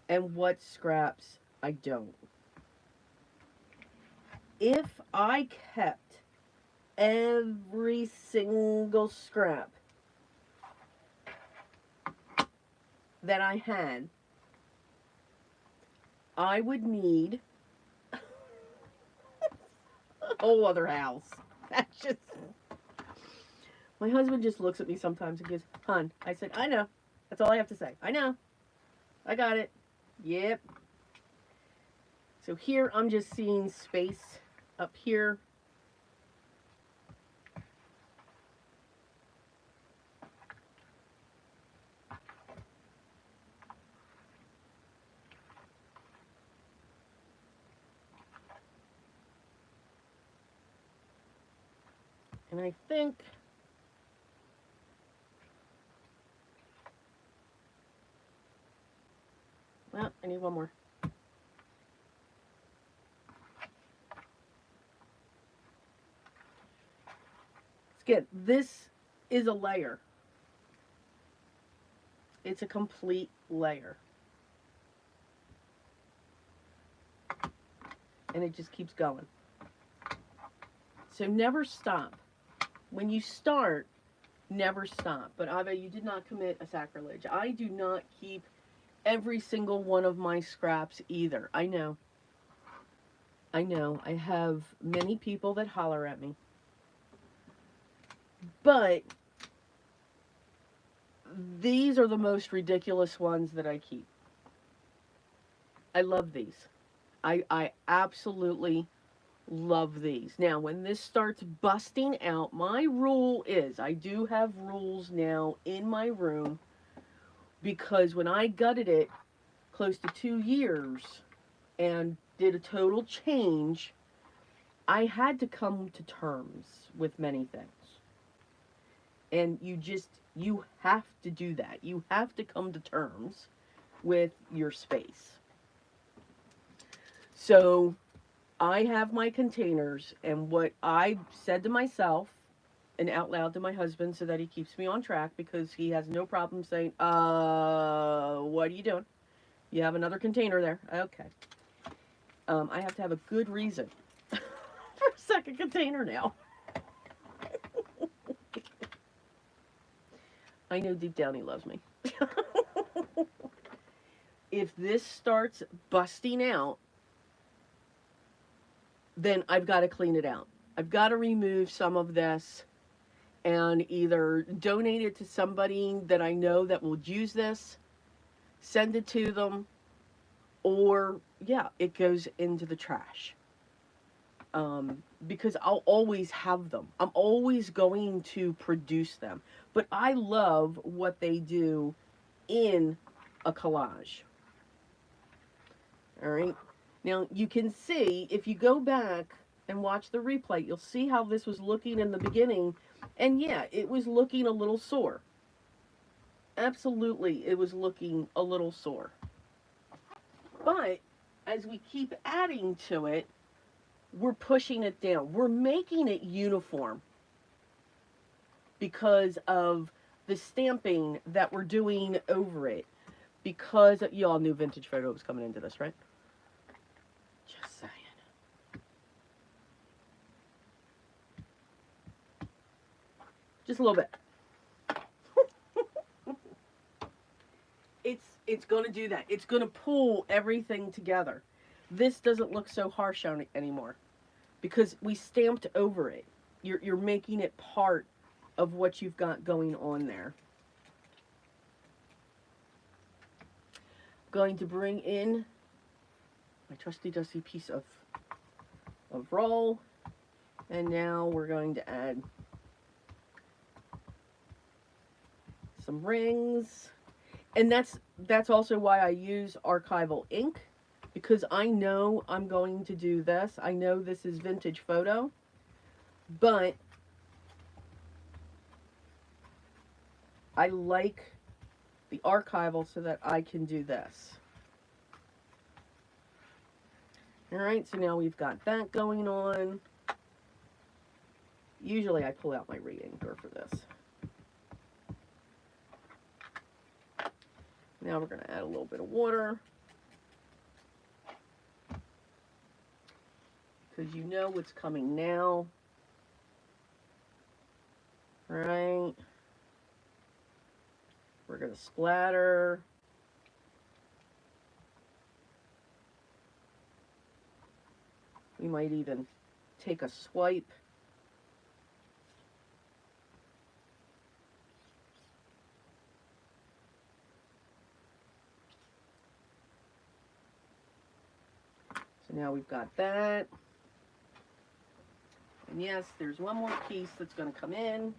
and what scraps I don't. If I kept every single scrap that I had, I would need a whole other house. That's just... My husband just looks at me sometimes and goes, "Hon," I said, "I know. That's all I have to say. I know. I got it. Yep." So here I'm just seeing space up here. And I think well, I need one more. Again, this is a layer. It's a complete layer. And it just keeps going. So never stop. When you start, never stop. But Ave, you did not commit a sacrilege. I do not keep every single one of my scraps either. I know. I know. I have many people that holler at me. But these are the most ridiculous ones that I keep. I love these. I absolutely love these. Now, when this starts busting out, my rule is, I do have rules now in my room, because when I gutted it close to 2 years and did a total change, I had to come to terms with many things. And you have to do that. You have to come to terms with your space. So I have my containers, and what I said to myself and out loud to my husband, so that he keeps me on track, because he has no problem saying, what are you doing? You have another container there. Okay. I have to have a good reason for a second container now. I know deep down he loves me. If this starts busting out, then I've got to clean it out. I've got to remove some of this and either donate it to somebody that I know that will use this, send it to them, or, yeah, it goes into the trash. Because I'll always have them. I'm always going to produce them. But I love what they do in a collage. All right. Now, you can see, if you go back and watch the replay, you'll see how this was looking in the beginning. And yeah, it was looking a little sore. Absolutely, it was looking a little sore. But as we keep adding to it, we're pushing it down. We're making it uniform because of the stamping that we're doing over it. Because you all knew Vintage Photo was coming into this, right? Just saying. Just a little bit. It's going to do that. It's going to pull everything together. This doesn't look so harsh on it anymore because we stamped over it. You're making it part of what you've got going on there. Going to bring in my trusty dusty piece of roll. And now we're going to add some rings. And that's also why I use archival ink, because I know I'm going to do this. I know this is vintage photo, but I like the archival so that I can do this. All right, so now we've got that going on. Usually I pull out my re-inker for this. Now we're going to add a little bit of water, because you know what's coming now. All right. We're going to splatter. We might even take a swipe. So now we've got that. And yes, there's one more piece that's going to come in.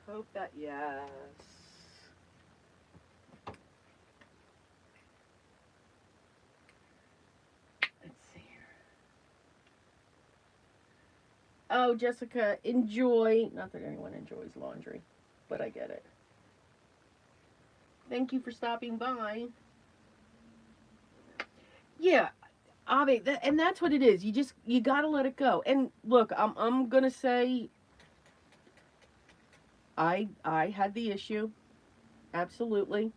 Hope that, yes. Let's see here. Oh, Jessica, enjoy. Not that anyone enjoys laundry, but I get it. Thank you for stopping by. Yeah, Ave, and that's what it is. You gotta let it go. And look, I'm gonna say, I had the issue, absolutely.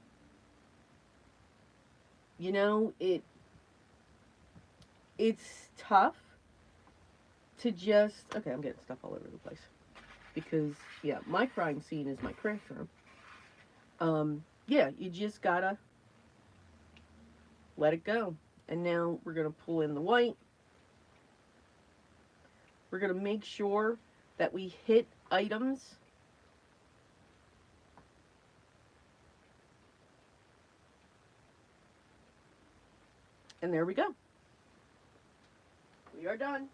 You know, it's tough to just, okay, I'm getting stuff all over the place, because yeah, my crime scene is my craft room. Yeah, you just gotta let it go. And now we're gonna pull in the white. We're gonna make sure that we hit items and there we go. We are done.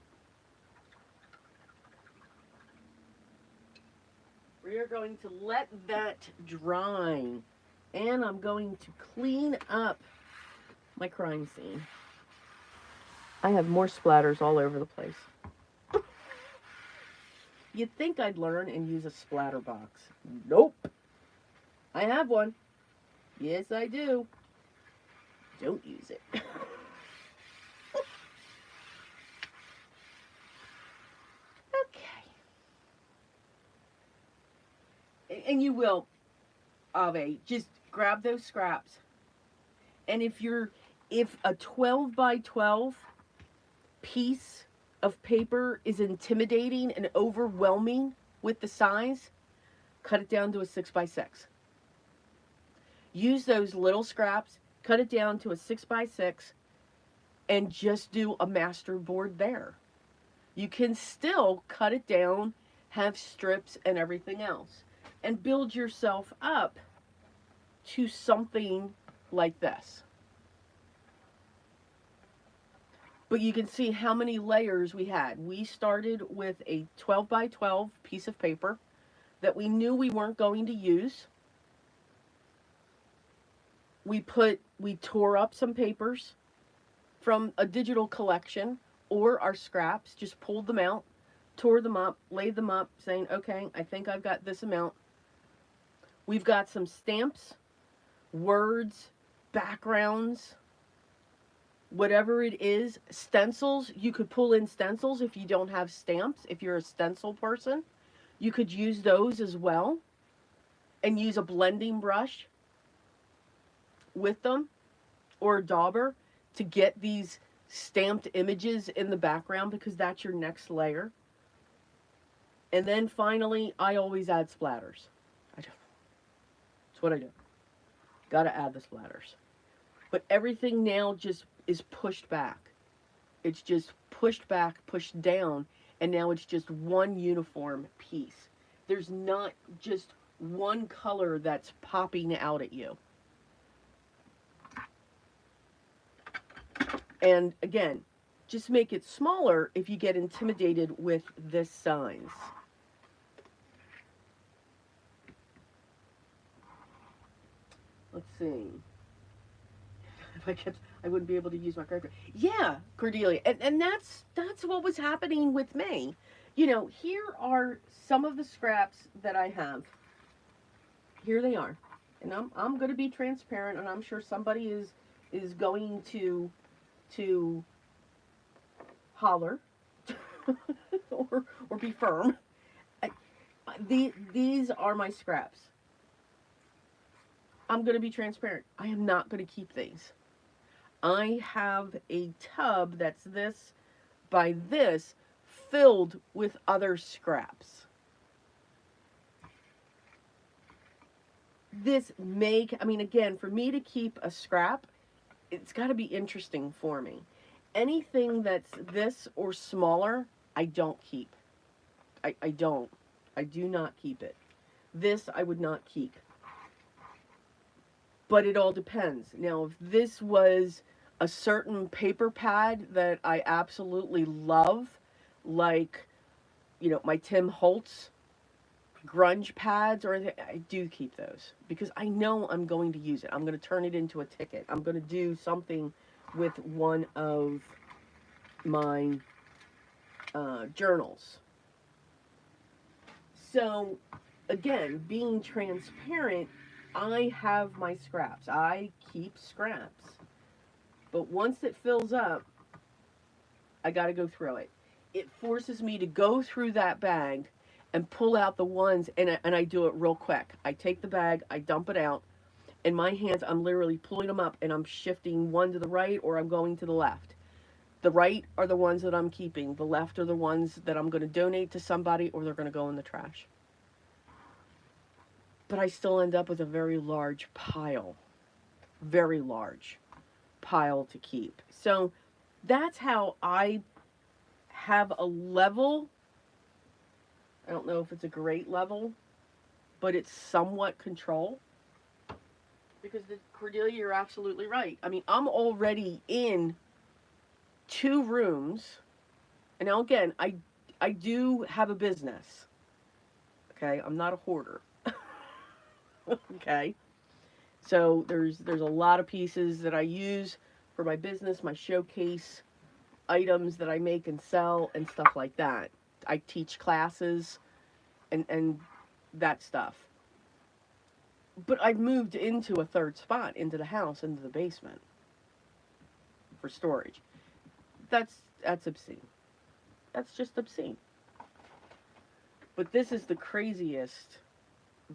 We are going to let that dry. And I'm going to clean up my crime scene. I have more splatters all over the place. You'd think I'd learn and use a splatter box. Nope. I have one. Yes, I do. Don't use it. Okay. And you will, Ave, just grab those scraps. And if a 12 by 12 piece of paper is intimidating and overwhelming with the size, cut it down to a 6 by 6. Use those little scraps, cut it down to a 6 by 6, and just do a masterboard there. You can still cut it down, have strips and everything else, and build yourself up to something like this. But you can see how many layers we had. We started with a 12 by 12 piece of paper that we knew we weren't going to use. We tore up some papers from a digital collection or our scraps, just pulled them out, tore them up, laid them up, saying, okay, I think I've got this amount. We've got some stamps, words, backgrounds, whatever it is, stencils. You could pull in stencils if you don't have stamps. If you're a stencil person, you could use those as well and use a blending brush with them or a dauber to get these stamped images in the background, because that's your next layer. And then finally, I always add splatters. That's what I do. Gotta add the splatters. But everything now just is pushed back. It's just pushed back, pushed down, and now it's just one uniform piece. There's not just one color that's popping out at you. And again, just make it smaller if you get intimidated with this size. Let's see. If I kept, I wouldn't be able to use my craft. Yeah, Cordelia, and that's what was happening with me. You know, here are some of the scraps that I have. Here they are, and I'm going to be transparent, and I'm sure somebody is going to holler or be firm. I, these are my scraps. I'm going to be transparent. I am not going to keep these. I have a tub that's this by this filled with other scraps. I mean, again, for me to keep a scrap, it's got to be interesting for me. Anything that's this or smaller, I don't keep. I don't. I do not keep it. This I would not keep. But it all depends. Now, if this was a certain paper pad that I absolutely love, like, you know, my Tim Holtz grunge pads, or anything, I do keep those because I know I'm going to use it. I'm going to turn it into a ticket. I'm going to do something with one of my journals. So, again, being transparent, I have my scraps. I keep scraps. But once it fills up, I got to go through it. It forces me to go through that bag and pull out the ones, and I do it real quick. I take the bag, I dump it out. In my hands, I'm literally pulling them up, and I'm shifting one to the right, or I'm going to the left. The right are the ones that I'm keeping. The left are the ones that I'm going to donate to somebody, or they're going to go in the trash. But I still end up with a very large pile. Very large pile to keep. So that's how I have a level. I don't know if it's a great level, but it's somewhat control. Because, Cordelia, you're absolutely right. I mean, I'm already in 2 rooms. And now, again, I do have a business. Okay? I'm not a hoarder. Okay? So there's a lot of pieces that I use for my business, my showcase items that I make and sell and stuff like that. I teach classes and that stuff. But I've moved into a third spot, into the house, into the basement for storage. That's obscene. That's just obscene. But this is the craziest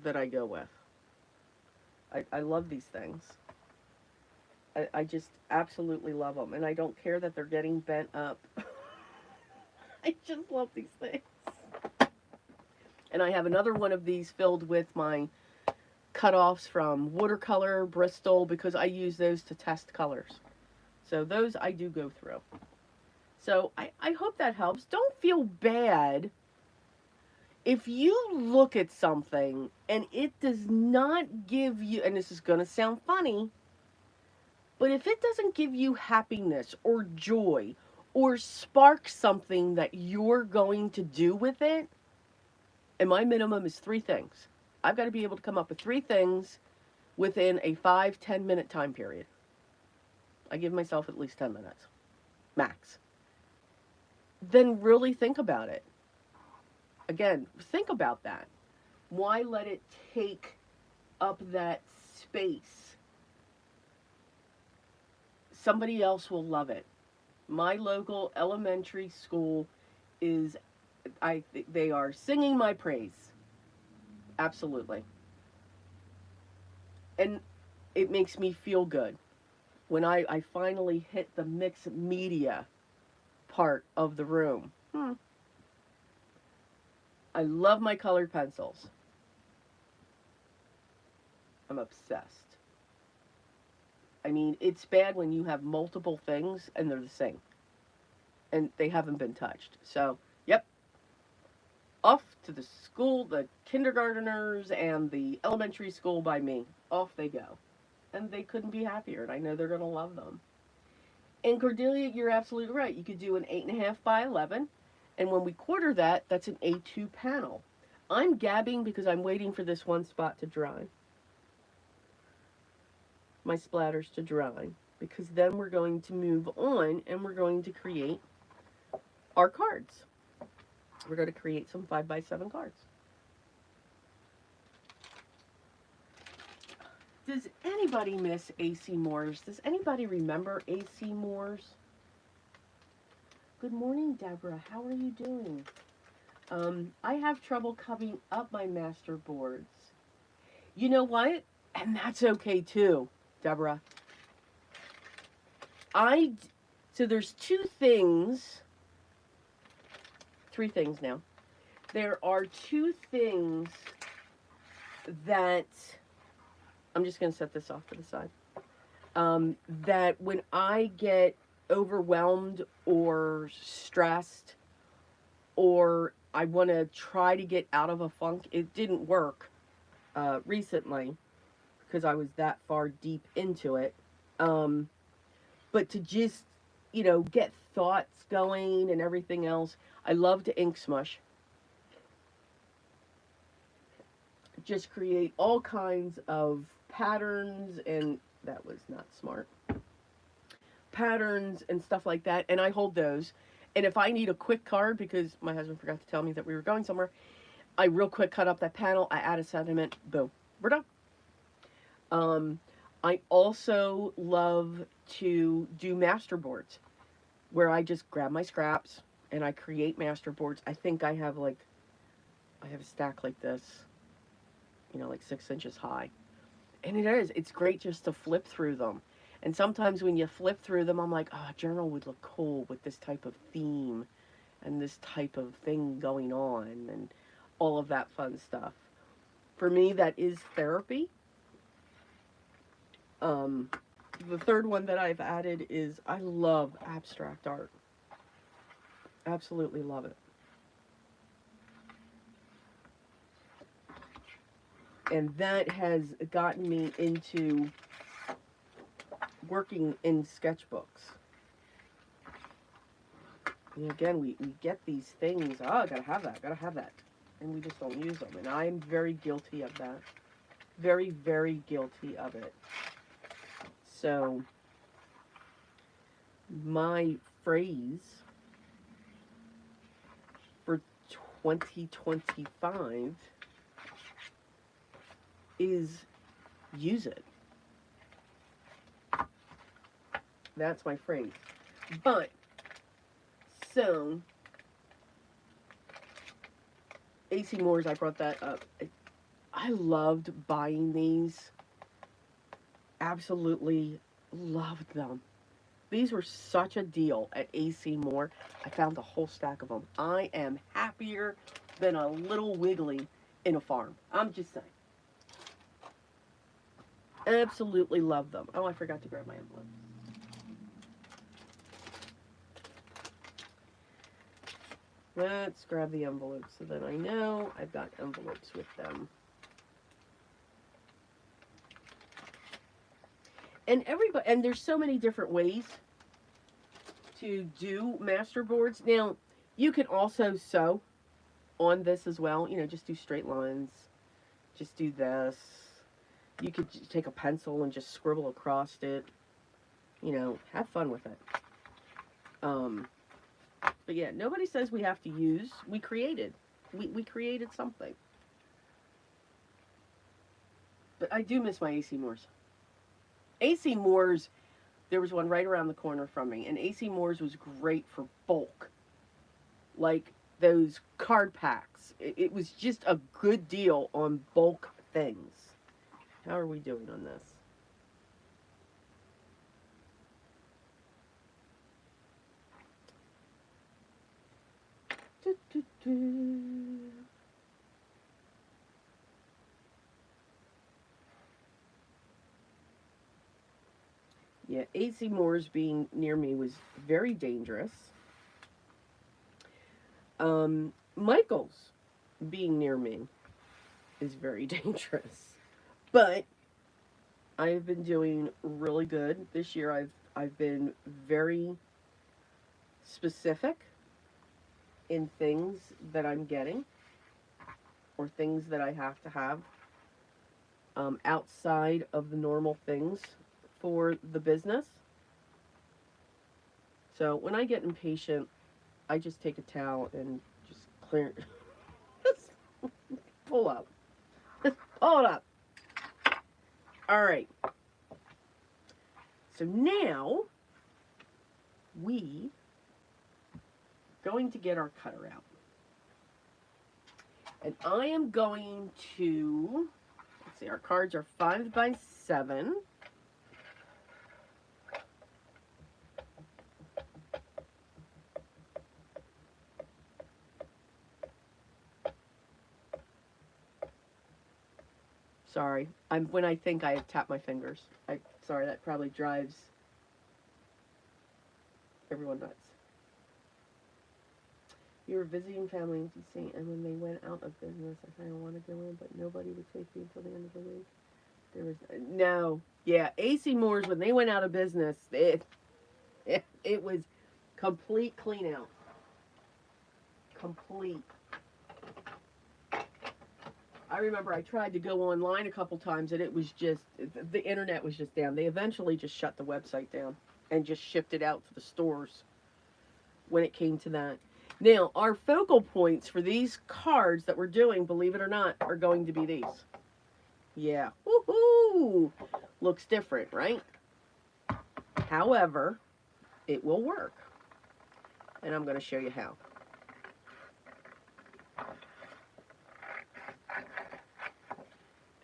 that I go with. I love these things. I just absolutely love them. And I don't care that they're getting bent up. I just love these things. And I have another one of these filled with my cutoffs from watercolor, Bristol, because I use those to test colors. So those I do go through. So I hope that helps. Don't feel bad if you look at something and it does not give you, and this is going to sound funny, but if it doesn't give you happiness or joy or spark something that you're going to do with it, and my minimum is 3 things. I've got to be able to come up with 3 things within a 5-10 minute time period. I give myself at least 10 minutes, max. Then really think about it. Again, think about that. Why let it take up that space? Somebody else will love it. My local elementary school is, they are singing my praise. Absolutely. And it makes me feel good when I finally hit the mixed media part of the room. I love my colored pencils. I'm obsessed. I mean, it's bad when you have multiple things and they're the same. And they haven't been touched. So, yep, Off to the school, the kindergarteners and the elementary school by me. Off they go. And they couldn't be happier, and I know they're going to love them. And Cordelia, you're absolutely right. You could do an 8.5 by 11, and when we quarter that, that's an A2 panel. I'm gabbing because I'm waiting for this one spot to dry. My splatters to dry, because then we're going to move on and we're going to create our cards. We're going to create some 5x7 cards. Does anybody miss AC Moore's? Does anybody remember AC Moore's? Good morning, Deborah. How are you doing? I have trouble covering up my master boards. You know what? And that's okay too, Deborah. So there's three things now. There are two things that, I'm just going to set this off to the side, that when I get overwhelmed or stressed, or I want to try to get out of a funk, it didn't work recently because I was that far deep into it. But to just, get thoughts going and everything else, I love to ink smush. Just create all kinds of patterns, and that was not smart. Patterns and stuff like that, and I hold those. And if I need a quick card, because my husband forgot to tell me that we were going somewhere, I real quick cut up that panel, I add a sentiment, boom, we're done. I also love to do masterboards, where I just grab my scraps and I create masterboards. I think I have a stack like this, like 6 inches high. And it's great just to flip through them. And sometimes when you flip through them, I'm like, oh, a journal would look cool with this type of theme and this type of thing going on and all of that fun stuff. For me, that is therapy. The third one that I've added is I love abstract art. Absolutely love it. And that has gotten me into working in sketchbooks. And again, we get these things, oh, I gotta have that. And we just don't use them. And I'm very guilty of that. Very, very guilty of it. So, my phrase for 2025 is use it. That's my phrase. But, so, AC Moore's, I brought that up. I loved buying these. Absolutely loved them. These were such a deal at AC Moore. I found a whole stack of them. I am happier than a little wiggly in a farm. I'm just saying. Absolutely love them. Oh, I forgot to grab my envelope. Let's grab the envelopes so that I know I've got envelopes with them. And there's so many different ways to do masterboards. Now, you can also sew on this as well. Just do straight lines. Just do this. You could take a pencil and just scribble across it. Have fun with it. But yeah, nobody says we have to use. We created. We created something. But I do miss my AC Moores. AC Moore's, there was one right around the corner from me, and AC Moore's was great for bulk. Like those card packs. It was just a good deal on bulk things. How are we doing on this? Yeah, AC Moore's being near me was very dangerous. Michael's. being near me is very dangerous. But I've been doing really good this year. I've been very specific in things that I'm getting or things that I have to have outside of the normal things for the business. So when I get impatient, I just take a towel and just clear, just pull up, just pull it up. All right. So now we going to get our cutter out. And I am going to, let's see, our cards are 5 by 7. Sorry, when I think I tap my fingers. Sorry, that probably drives everyone nuts. We were visiting family in DC, and when they went out of business, I kind of wanted to go in, but nobody would take me until the end of the week. There was no, yeah, AC Moore's, when they went out of business, it was complete clean out. Complete. I remember I tried to go online a couple times, and it was just, the internet was just down. They eventually just shut the website down and just shipped it out to the stores when it came to that. Now, our focal points for these cards that we're doing, believe it or not, are going to be these. Yeah. Woohoo! Looks different, right? However, it will work. And I'm going to show you how.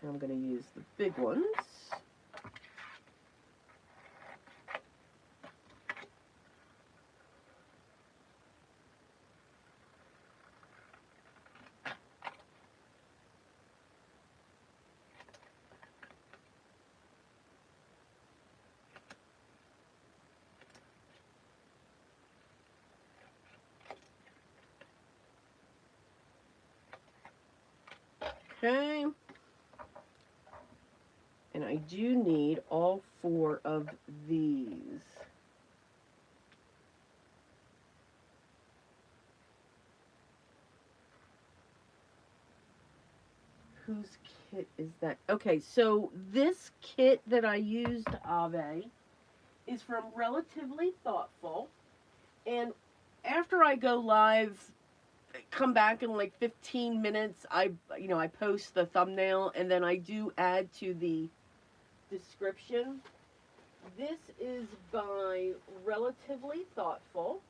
And I'm going to use the big ones. Okay. And I do need all 4 of these. Whose kit is that? Okay, so this kit that I used, Ave, is from Relatively Thoughtful. And after I go live, come back in like 15 minutes, I post the thumbnail, and then I do add to the description. This is by Relatively Thoughtful.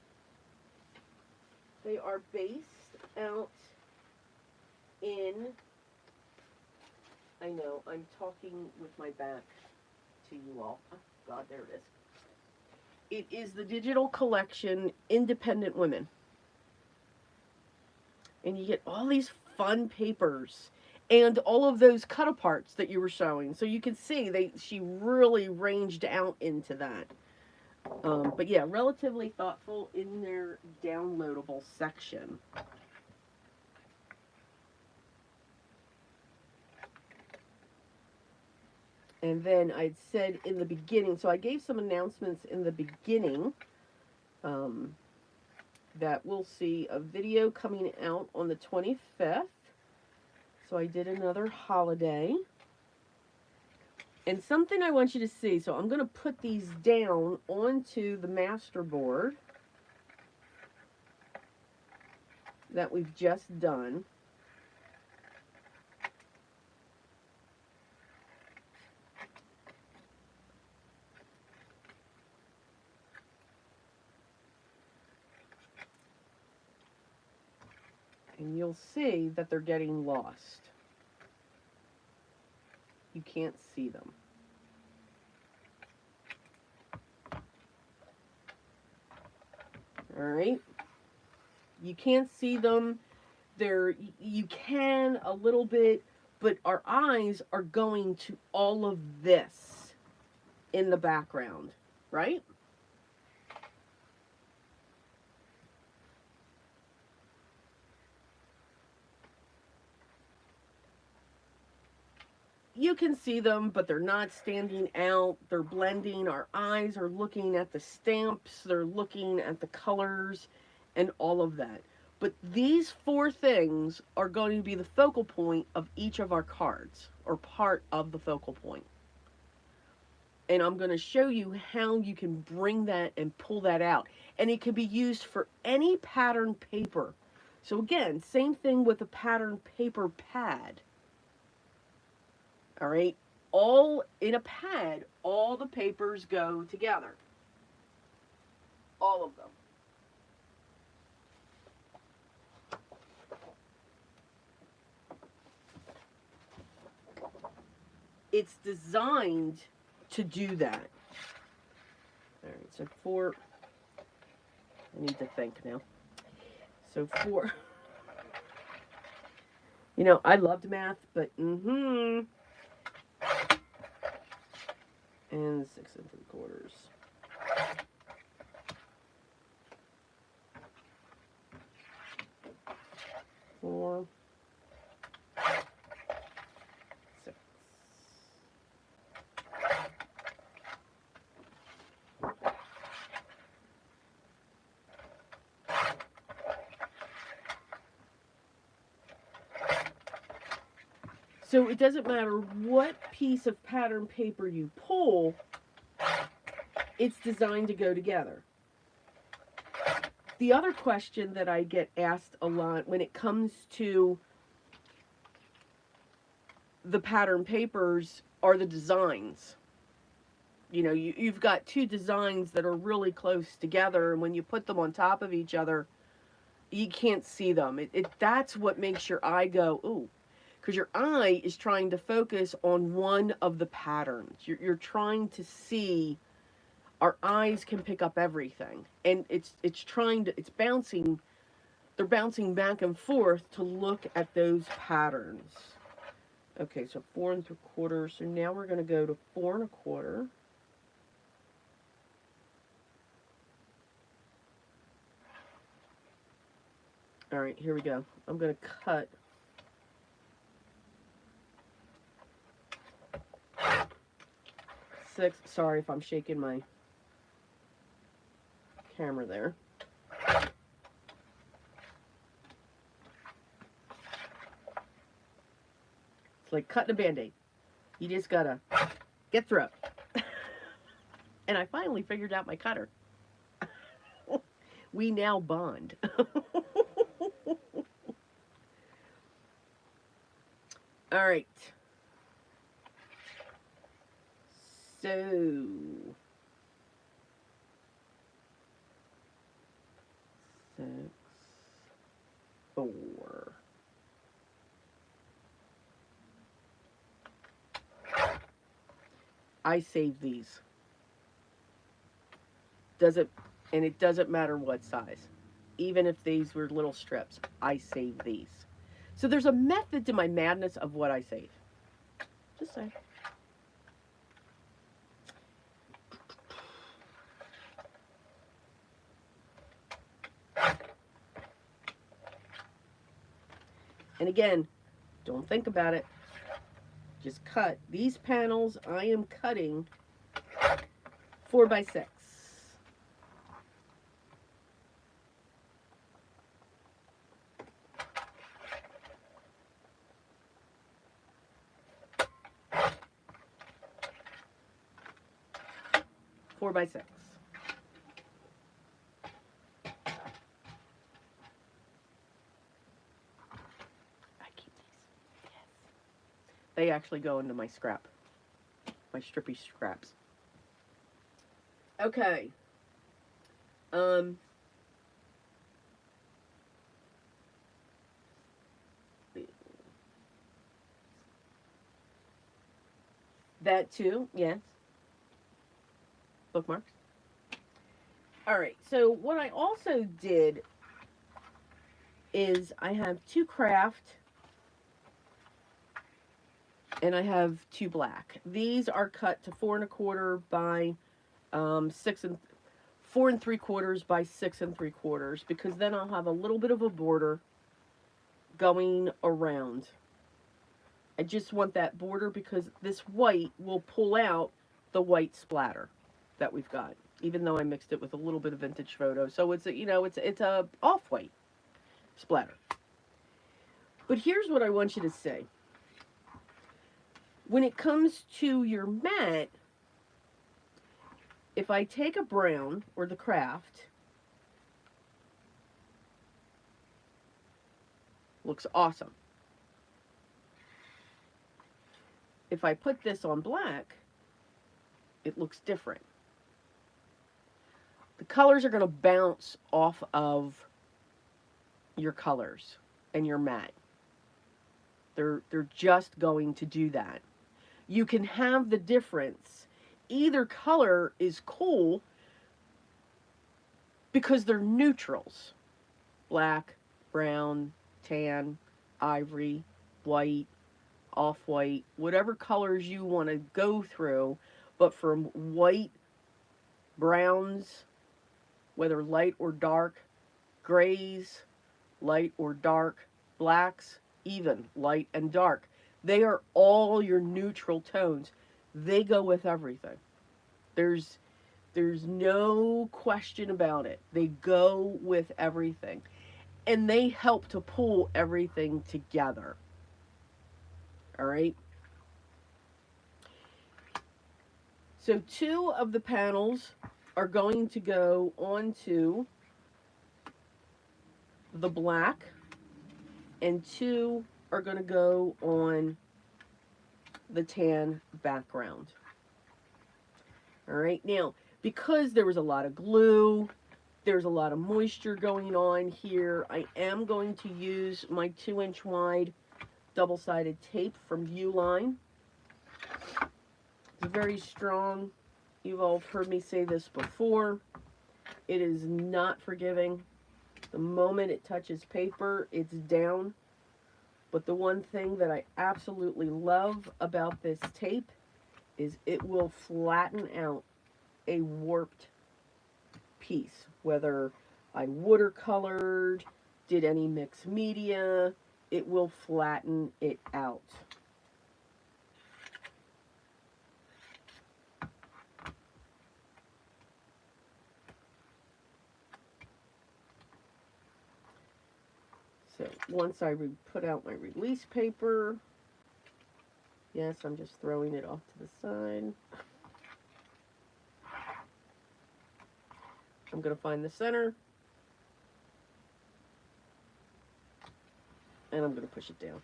They are based out in, I know, I'm talking with my back to you all. Oh, God, there it is. It is the digital collection, Independent Women. And you get all these fun papers and all of those cut-aparts that you were showing. So you can see she really ranged out into that. But yeah, Relatively Thoughtful in their downloadable section. And then I'd said in the beginning, so I gave some announcements in the beginning, that we'll see a video coming out on the 25th. So I did another holiday. And something I want you to see, so I'm going to put these down onto the Masterboard that we've just done. And you'll see that they're getting lost. You can't see them. All right. You can't see them. You can a little bit, but our eyes are going to all of this in the background, right? you can see them, but they're not standing out. They're blending. Our eyes are looking at the stamps. They're looking at the colors and all of that. But these four things are going to be the focal point of each of our cards, or part of the focal point. And I'm going to show you how you can bring that and pull that out. And it can be used for any pattern paper. So again, same thing with a pattern paper pad. All right, all in a pad, all the papers go together. All of them. It's designed to do that. All right, so for, I need to think now. So for, you know, I loved math, but and 6 3/4. 4, 6. So it doesn't matter what piece of pattern paper you pull, it's designed to go together. The other question that I get asked a lot when it comes to the pattern papers are the designs. You know, you've got two designs that are really close together, and when you put them on top of each other, you can't see them. That's what makes your eye go, ooh. Because your eye is trying to focus on one of the patterns. You're trying to see. Our eyes can pick up everything, and it's bouncing. They're bouncing back and forth to look at those patterns. Okay, so 4 3/4. So now we're going to go to 4 1/4. All right, here we go. I'm going to cut. Six. Sorry if I'm shaking my camera there. It's like cutting a Band-Aid. You just gotta get through it. And I finally figured out my cutter. We now bond. All right. So 6, 4. I save these. And it doesn't matter what size. Even if these were little strips, I save these. So there's a method to my madness of what I save. Just saying. And again, don't think about it. Just cut. These panels I am cutting 4 by 6. Four by 6. They actually go into my scrap. My strippy scraps. Okay. That too, yes. Bookmarks. Alright, so what I also did is I have 2 craft and I have 2 black. These are cut to 4 1/4 by 4 3/4 by 6 3/4, because then I'll have a little bit of a border going around. I just want that border because this white will pull out the white splatter that we've got, even though I mixed it with a little bit of vintage photo. So it's a, you know, it's a off-white splatter. But here's what I want you to say. When it comes to your matte, if I take a brown or the craft, looks awesome. If I put this on black, it looks different. The colors are going to bounce off of your colors and your matte. They're just going to do that. You can have the difference. Either color is cool because they're neutrals. Black, brown, tan, ivory, white, off-white, whatever colors you want to go through. But from white, browns, whether light or dark, grays, light or dark, blacks, even light and dark. They are all your neutral tones. They go with everything. There's no question about it. They go with everything. And they help to pull everything together. All right? So 2 of the panels are going to go onto the black, and 2 are going to go on the tan background. All right, now, because there was a lot of glue, there's a lot of moisture going on here, I am going to use my 2-inch wide double-sided tape from Uline. It's very strong. You've all heard me say this before. It is not forgiving. The moment it touches paper, it's down. But the one thing that I absolutely love about this tape is it will flatten out a warped piece. Whether I watercolored, did any mixed media, it will flatten it out. So once I put out my release paper, yes, I'm just throwing it off to the side. I'm going to find the center, and I'm going to push it down.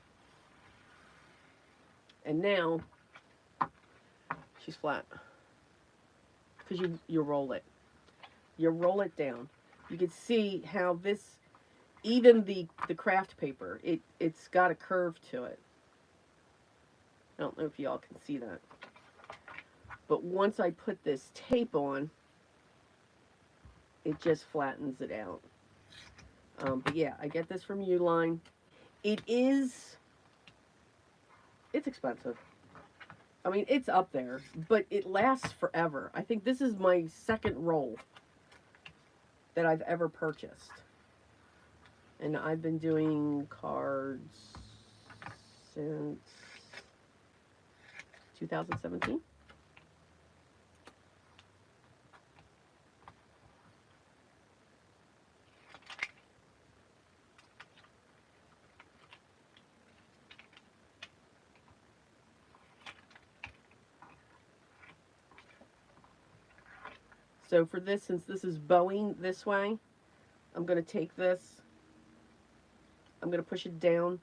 And now, she's flat, because you roll it. You roll it down. You can see how this, even the craft paper, it's got a curve to it. I don't know if y'all can see that. But once I put this tape on, it just flattens it out. But yeah, I get this from Uline. It's expensive. I mean, it's up there, but it lasts forever. I think this is my 2nd roll that I've ever purchased. And I've been doing cards since 2017. So for this, since this is bowing this way, I'm going to take this, I'm going to push it down,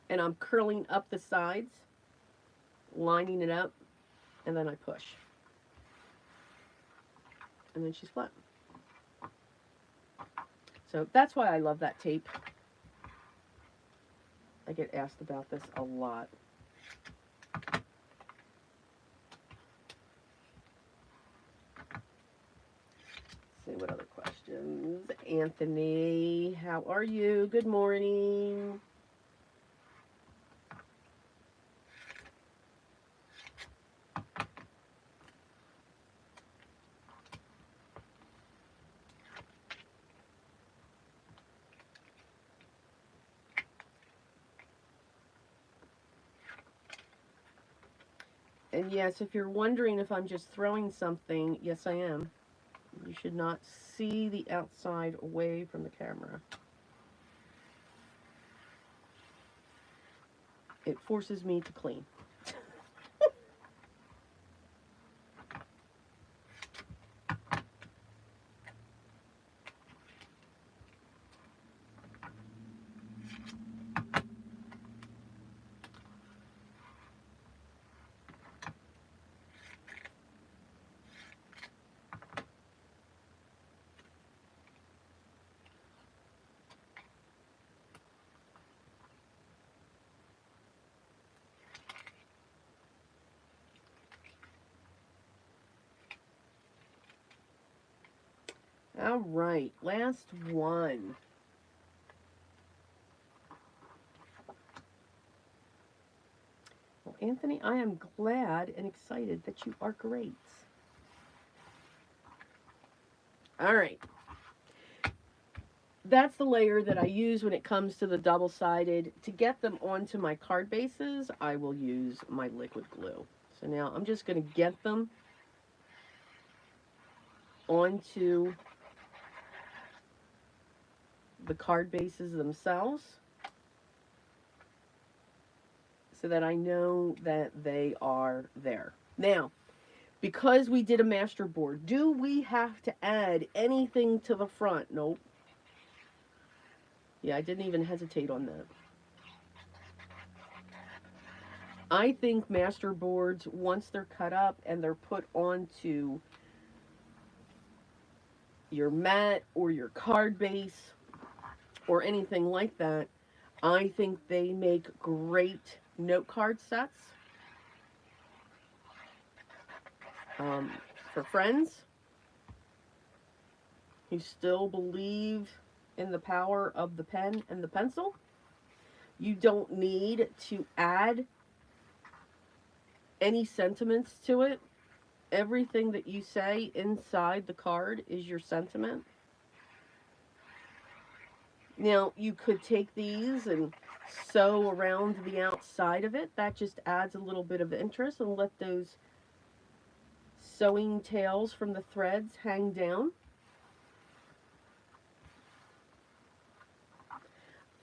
and I'm curling up the sides, lining it up, and then I push. And then she's flat. So that's why I love that tape. I get asked about this a lot. See what other questions. Anthony, how are you? Good morning. And yes, if you're wondering if I'm just throwing something, yes I am. You should not see the outside away from the camera. It forces me to clean. All right, last one. Well, Anthony, I am glad and excited that you are great. All right. That's the layer that I use when it comes to the double-sided. To get them onto my card bases, I will use my liquid glue. So now I'm just going to get them onto the card bases themselves so that I know that they are there. Now, because we did a masterboard, do we have to add anything to the front? Nope. Yeah, I didn't even hesitate on that. I think masterboards, once they're cut up and they're put onto your mat or your card base or anything like that, I think they make great note card sets for friends who still believe in the power of the pen and the pencil. You don't need to add any sentiments to it. Everything that you say inside the card is your sentiment. Now, you could take these and sew around the outside of it. That just adds a little bit of interest, and let those sewing tails from the threads hang down.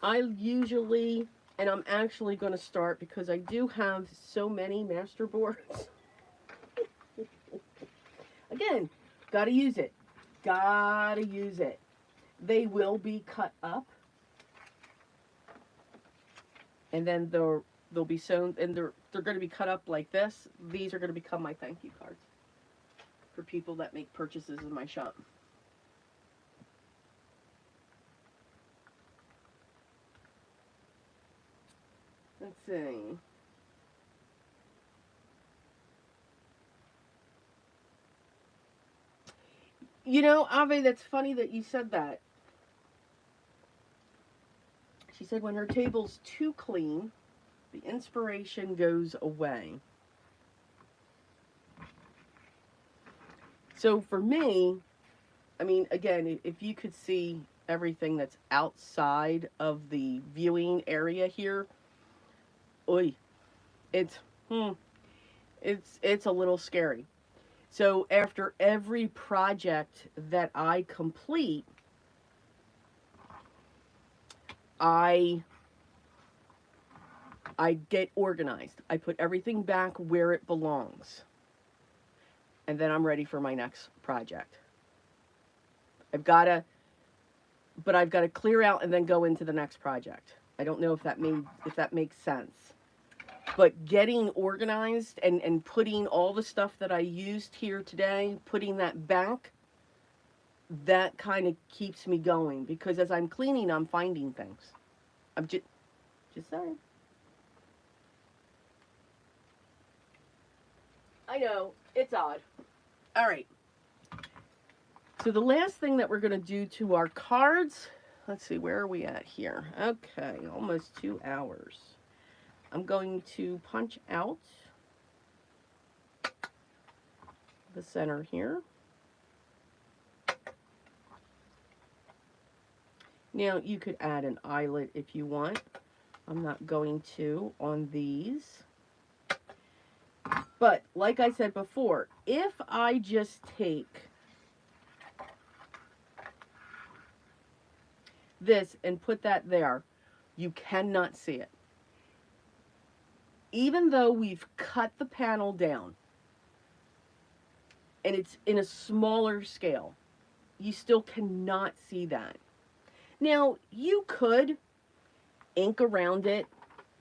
I usually, and I'm actually going to start because I do have so many masterboards. Again, gotta use it. Gotta use it. They will be cut up, and then they'll be sewn, and they're going to be cut up like this. These are going to become my thank you cards for people that make purchases in my shop. Let's see. You know, Ave, that's funny that you said that. She said when her table's too clean, the inspiration goes away. So for me, I mean, again, if you could see everything that's outside of the viewing area here, oy, it's it's a little scary. So after every project that I complete, I get organized. I put everything back where it belongs. And then I'm ready for my next project. I've got to clear out and then go into the next project. I don't know if that makes sense. But getting organized and putting all the stuff that I used here today, putting that back, that kind of keeps me going, because as I'm cleaning, I'm finding things. I'm just saying. I know, it's odd. All right. So the last thing that we're going to do to our cards, let's see, where are we at here? Okay, almost 2 hours. I'm going to punch out the center here. Now, you could add an eyelet if you want. I'm not going to on these. But like I said before, if I just take this and put that there, you cannot see it. Even though we've cut the panel down and it's in a smaller scale, you still cannot see that. Now, you could ink around it.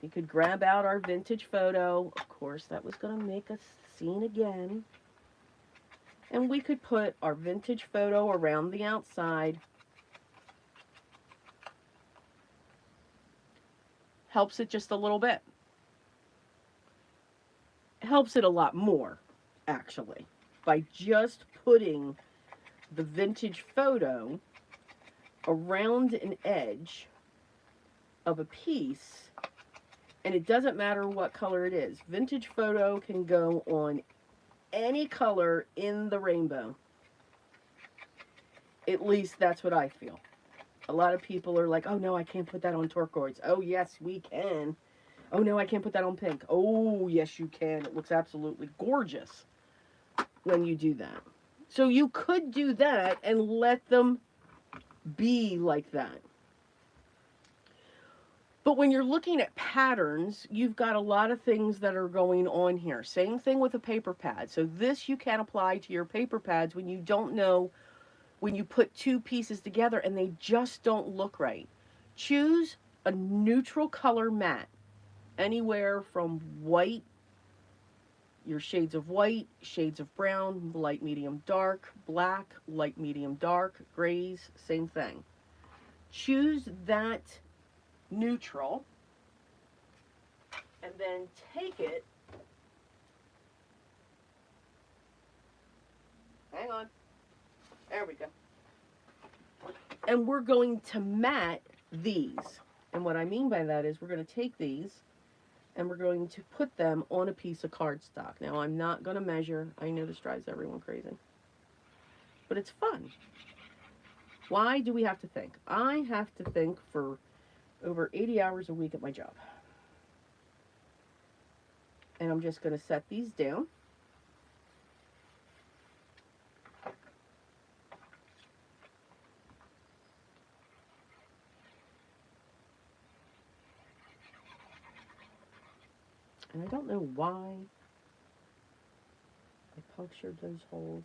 You could grab out our vintage photo. Of course, that was going to make a scene again. And we could put our vintage photo around the outside. Helps it just a little bit. Helps it a lot more, actually, by just putting the vintage photo around an edge of a piece, and it doesn't matter what color it is. Vintage photo can go on any color in the rainbow. At least that's what I feel. A lot of people are like, oh no, I can't put that on turquoise. Oh yes, we can. Oh no, I can't put that on pink. Oh yes, you can. It looks absolutely gorgeous when you do that. So you could do that and let them be like that. But when you're looking at patterns, you've got a lot of things that are going on here. Same thing with a paper pad. So this you can apply to your paper pads when you don't know, when you put two pieces together and they just don't look right. Choose a neutral color mat, anywhere from white, your shades of white, shades of brown, light, medium, dark, black, light, medium, dark, grays, same thing. Choose that neutral and then take it, hang on, there we go, and we're going to mat these. And what I mean by that is we're going to take these and we're going to put them on a piece of cardstock. Now, I'm not going to measure. I know this drives everyone crazy, but it's fun. Why do we have to think? I have to think for over 80 hours a week at my job. And I'm just going to set these down. And I don't know why I punctured those holes.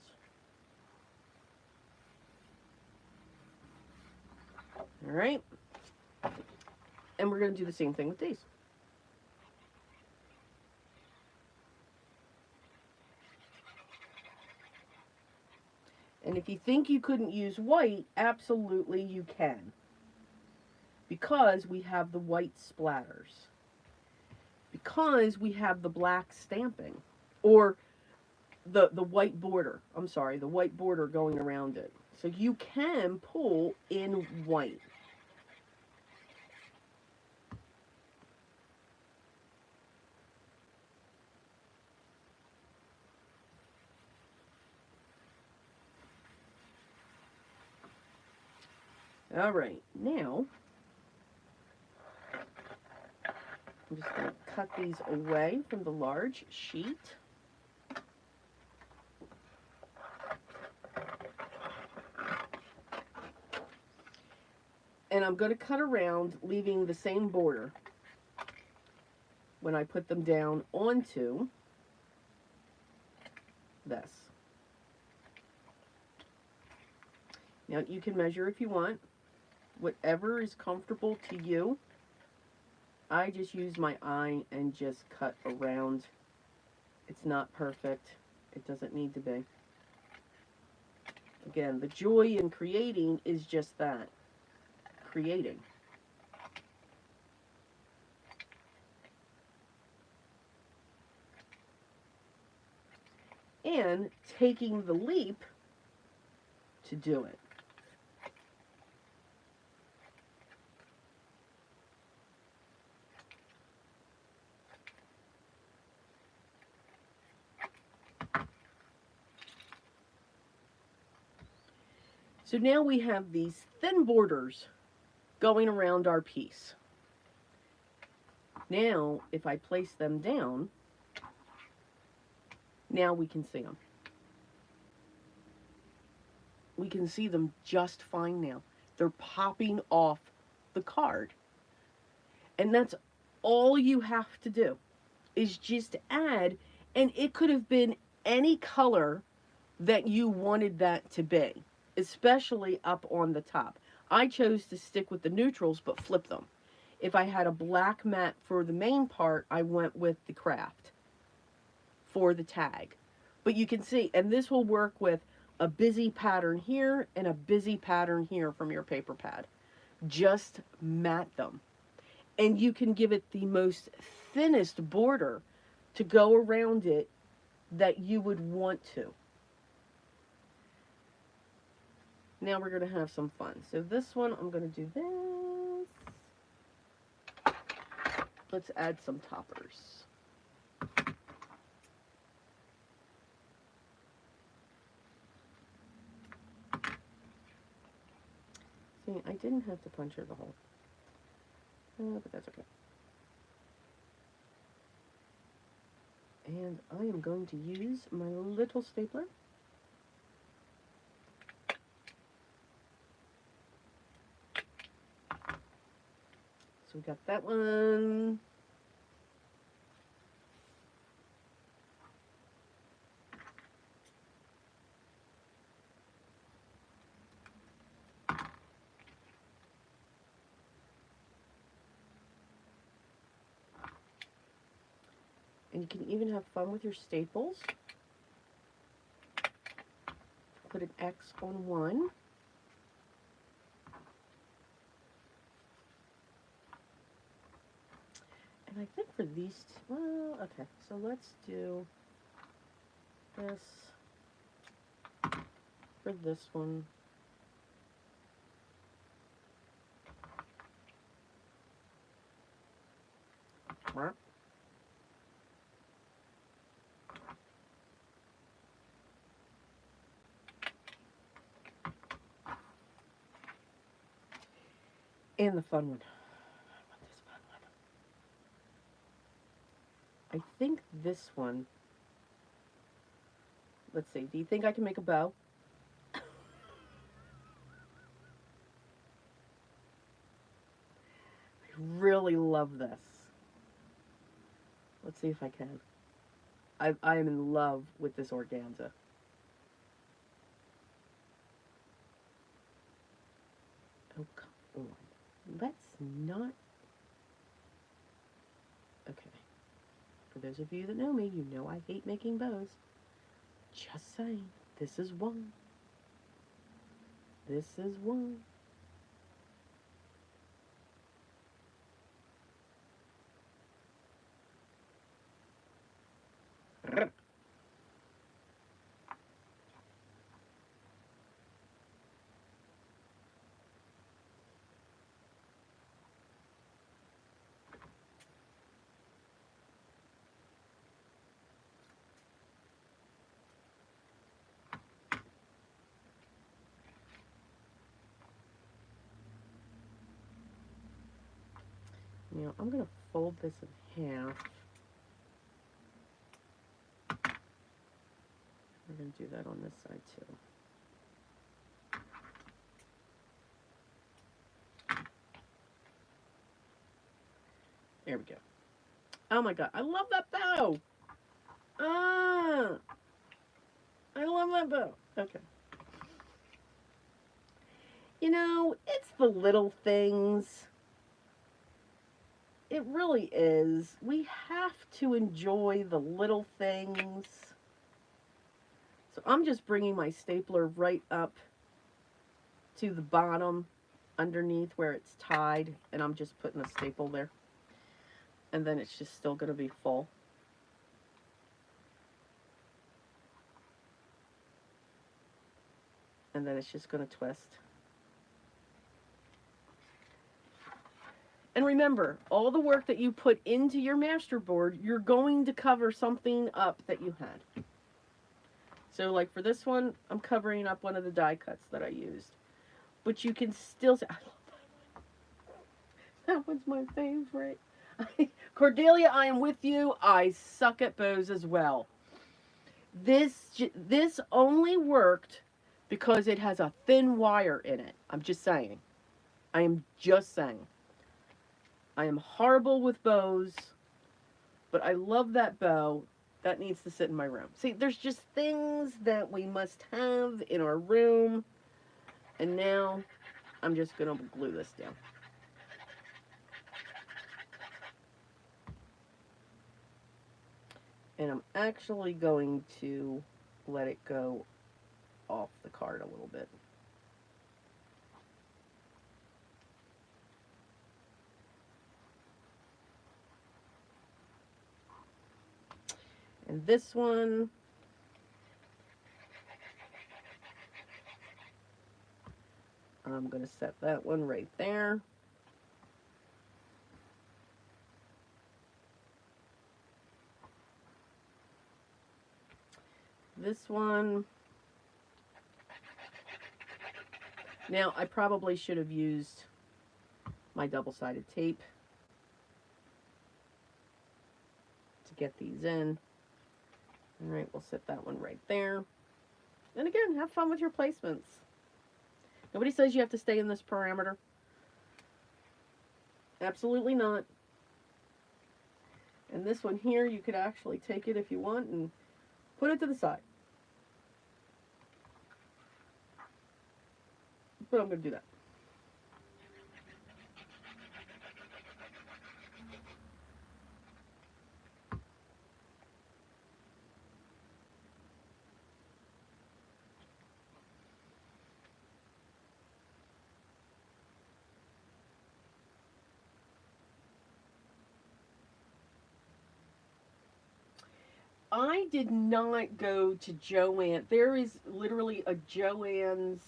All right. And we're going to do the same thing with these. And if you think you couldn't use white, absolutely you can. Because we have the white splatters. Because we have the black stamping. Or the white border. I'm sorry, the white border going around it. So you can pull in white. All right, now I'm just going to cut these away from the large sheet. And I'm going to cut around, leaving the same border when I put them down onto this. Now, you can measure if you want. Whatever is comfortable to you. I just use my eye and just cut around. It's not perfect. It doesn't need to be. Again, the joy in creating is just that. Creating. And taking the leap to do it. So now we have these thin borders going around our piece. Now, if I place them down, Now we can see them. We can see them just fine now. They're popping off the card. And that's all you have to do is just add, and it could have been any color that you wanted that to be, especially up on the top. I chose to stick with the neutrals but flip them. If I had a black mat for the main part, I went with the craft for the tag. But you can see, and this will work with a busy pattern here and a busy pattern here from your paper pad. Just mat them. And you can give it the most thinnest border to go around it that you would want to. Now we're going to have some fun. So this one, I'm going to do this. Let's add some toppers. See, I didn't have to puncture the hole. But that's okay. And I am going to use my little stapler. So we got that one. And you can even have fun with your staples. Put an X on one. And I think for these two, well, okay, so let's do this for this one. And the fun one. I want this fun one. I think this one, let's see, do you think I can make a bow? I really love this. Let's see if I can. I am in love with this organza. Oh, come on. Let's not... Okay. For those of you that know me, you know I hate making bows. Just saying. This is one. This is one. Now, I'm going to fold this in half. We're going to do that on this side too. There we go. Oh my god, I love that bow! Ah! I love that bow. Okay. You know, it's the little things. It really is. We have to enjoy the little things. So I'm just bringing my stapler right up to the bottom underneath where it's tied, and I'm just putting a staple there. And then it's just still going to be full. And then it's just going to twist. And remember, all the work that you put into your masterboard, you're going to cover something up that you had. So like for this one, I'm covering up one of the die cuts that I used. But you can still say, I love that one. That one's my favorite. Cordelia, I am with you. I suck at bows as well. This only worked because it has a thin wire in it. I'm just saying. I am just saying. I am horrible with bows, but I love that bow. That needs to sit in my room. See, there's just things that we must have in our room. And now I'm just going to glue this down. And I'm actually going to let it go off the card a little bit. And this one, I'm going to set that one right there. This one, now I probably should have used my double-sided tape to get these in. All right, we'll set that one right there. And again, have fun with your placements. Nobody says you have to stay in this parameter. Absolutely not. And this one here, you could actually take it if you want and put it to the side. But I'm going to do that. I did not go to Joann. There is literally a Joann's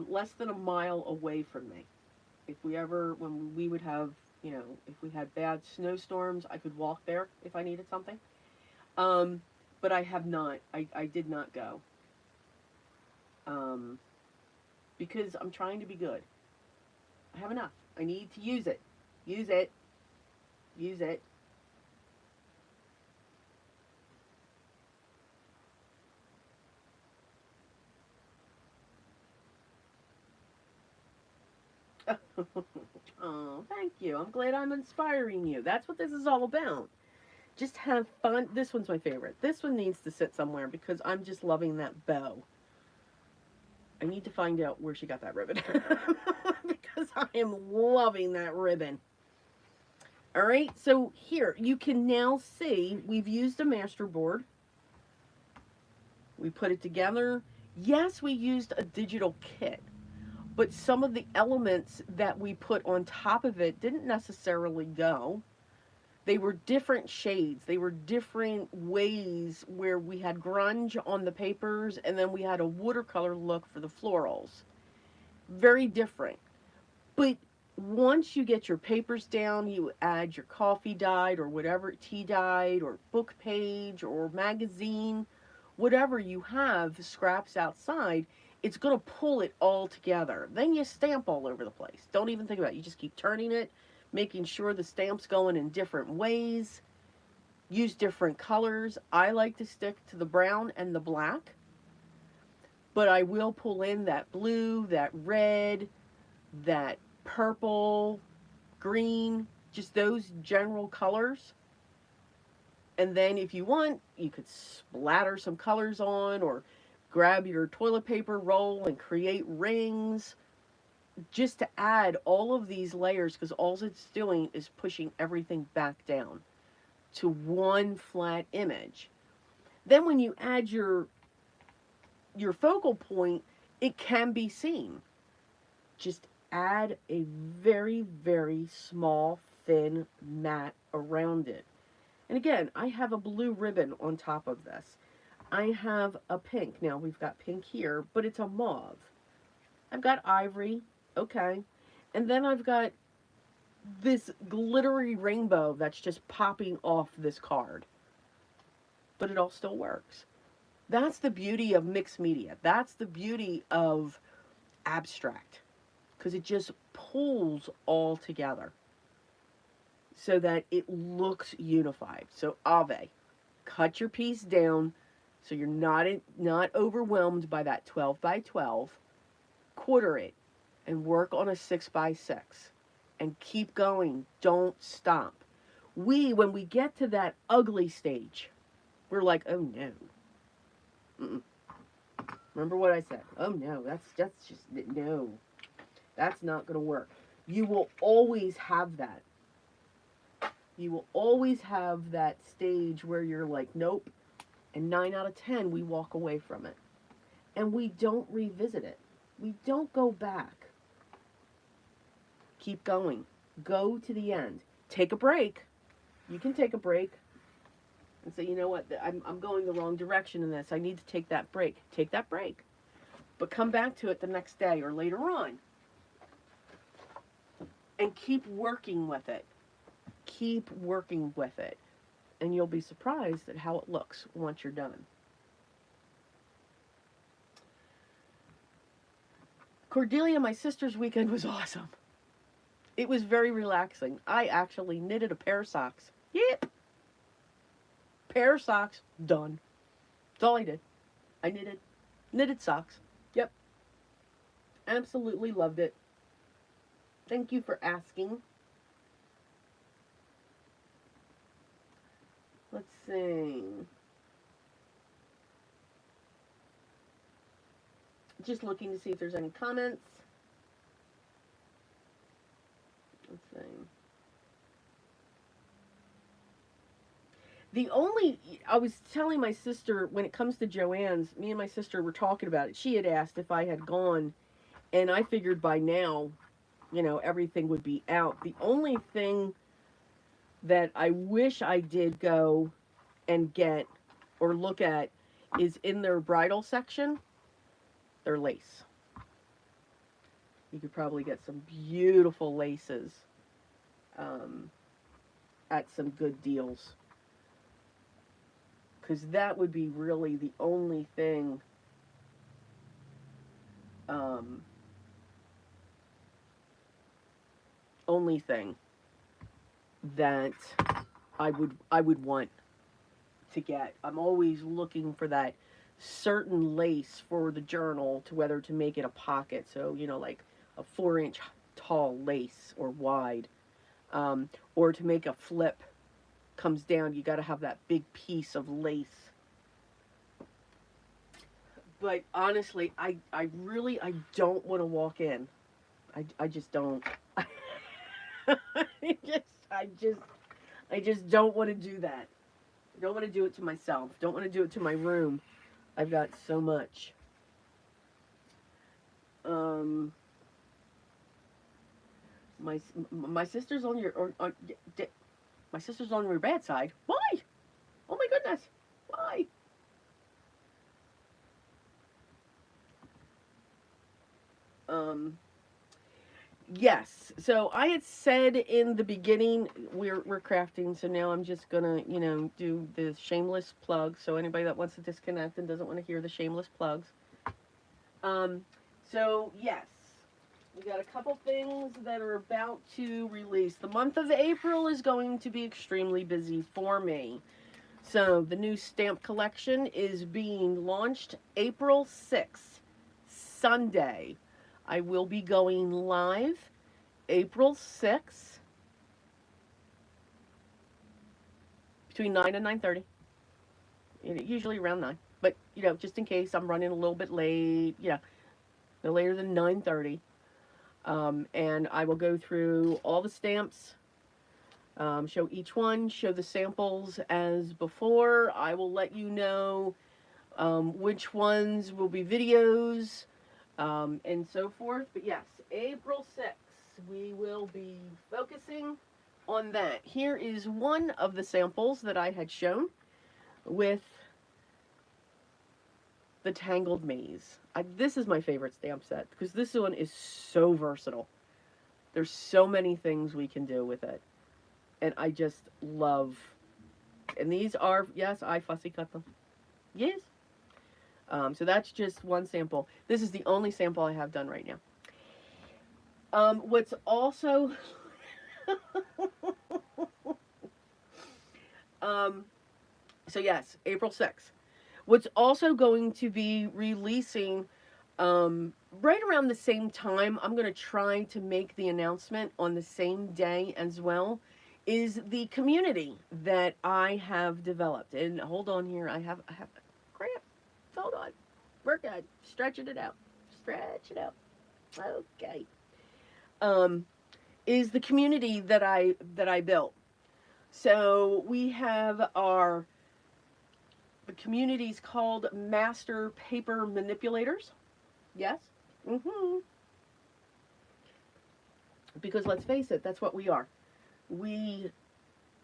less than a mile away from me. If we ever, when we would have, you know, if we had bad snowstorms, I could walk there if I needed something. But I have not. I did not go. Because I'm trying to be good. I have enough. I need to use it. Use it. Use it. Oh, thank you. I'm glad I'm inspiring you. That's what this is all about. Just have fun. This one's my favorite. This one needs to sit somewhere because I'm just loving that bow. I need to find out where she got that ribbon. Because I am loving that ribbon. All right, so here, you can now see we've used a Masterboard. We put it together. Yes, we used a digital kit, but some of the elements that we put on top of it didn't necessarily go. They were different shades. They were different ways where we had grunge on the papers and then we had a watercolor look for the florals. Very different. But once you get your papers down, you add your coffee dyed or whatever, tea dyed or book page or magazine, whatever you have, scraps outside, it's going to pull it all together. Then you stamp all over the place. Don't even think about it. You just keep turning it, making sure the stamp's going in different ways. Use different colors. I like to stick to the brown and the black, but I will pull in that blue, that red, that purple, green, just those general colors. And then if you want, you could splatter some colors on or grab your toilet paper roll and create rings just to add all of these layers, because all it's doing is pushing everything back down to one flat image. Then when you add your focal point, it can be seen. Just add a very, very small, thin mat around it. And again, I have a blue ribbon on top of this. I have a pink. Now, we've got pink here, but it's a mauve. I've got ivory. Okay. And then I've got this glittery rainbow that's just popping off this card. But it all still works. That's the beauty of mixed media. That's the beauty of abstract. Because it just pulls all together so that it looks unified. So Ave. Cut your piece down so you're not overwhelmed by that 12 by 12. Quarter it and work on a 6 by 6 and keep going. Don't stop. When we get to that ugly stage, we're like, oh no. Mm-mm. Remember what I said? Oh no, that's just, no. That's not going to work. You will always have that. You will always have that stage where you're like, nope. And 9 out of 10, we walk away from it. And we don't revisit it. We don't go back. Keep going. Go to the end. Take a break. You can take a break and say, you know what, I'm going the wrong direction in this. I need to take that break. Take that break. But come back to it the next day or later on. And keep working with it. Keep working with it. And you'll be surprised at how it looks once you're done. Cordelia, my sister's weekend was awesome. It was very relaxing. I actually knitted a pair of socks. Yep. Pair of socks, done. That's all I did. I knitted socks. Yep. Absolutely loved it. Thank you for asking. Let's see. Just looking to see if there's any comments. Let's see. I was telling my sister, when it comes to Joann's, me and my sister were talking about it. She had asked if I had gone, and I figured by now, everything would be out. The only thing that I wish I did go and get or look at is in their bridal section, their lace. You could probably get some beautiful laces at some good deals. Because that would be really the only thing that I would want to get. I'm always looking for that certain lace for the journal to whether to make it a pocket, so like a 4-inch tall lace or wide, or to make a flip comes down, you got to have that big piece of lace. But honestly, I don't want to walk in. I just don't. I just don't want to do that. I don't want to do it to myself. Don't want to do it to my room. I've got so much. My sister's on your my sister's on your bad side. Why? Oh my goodness. Why? Yes. So I had said in the beginning we're crafting. So now I'm just gonna do the shameless plug. So anybody that wants to disconnect and doesn't want to hear the shameless plugs. So yes, we got a couple things that are about to release. The month of April is going to be extremely busy for me. So the new stamp collection is being launched April 6th, Sunday. I will be going live April 6th between 9 and 9:30. Usually around 9. But, just in case I'm running a little bit late, no later than 9:30. And I will go through all the stamps, show each one, show the samples as before. I will let you know which ones will be videos, and so forth. But yes, April 6th, we will be focusing on that. Here is one of the samples that I had shown with the Tangled Maze. This is my favorite stamp set because this one is so versatile. There's so many things we can do with it. And I just love, and these are, yes, I fussy cut them. Yes. So that's just one sample. This is the only sample I have done right now. What's also, So yes, April 6th. What's also going to be releasing right around the same time, I'm going to try to make the announcement on the same day as well, is the community that I have developed. And hold on here, I have crap. Hold on. We're good. Stretching it out. Stretch it out. Okay. Um, is the community that I built. So we have our the community's called Master Paper Manipulators. Yes. Mm-hmm. Because let's face it, that's what we are. We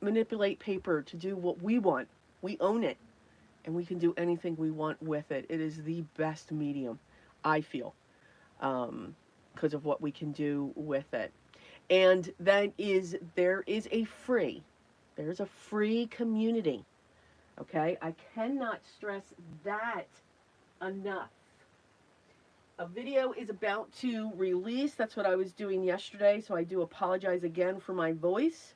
manipulate paper to do what we want. We own it, and we can do anything we want with it. It is the best medium, I feel, because of what we can do with it. And there's a free community. Okay, I cannot stress that enough. A video is about to release. That's what I was doing yesterday, so I do apologize again for my voice.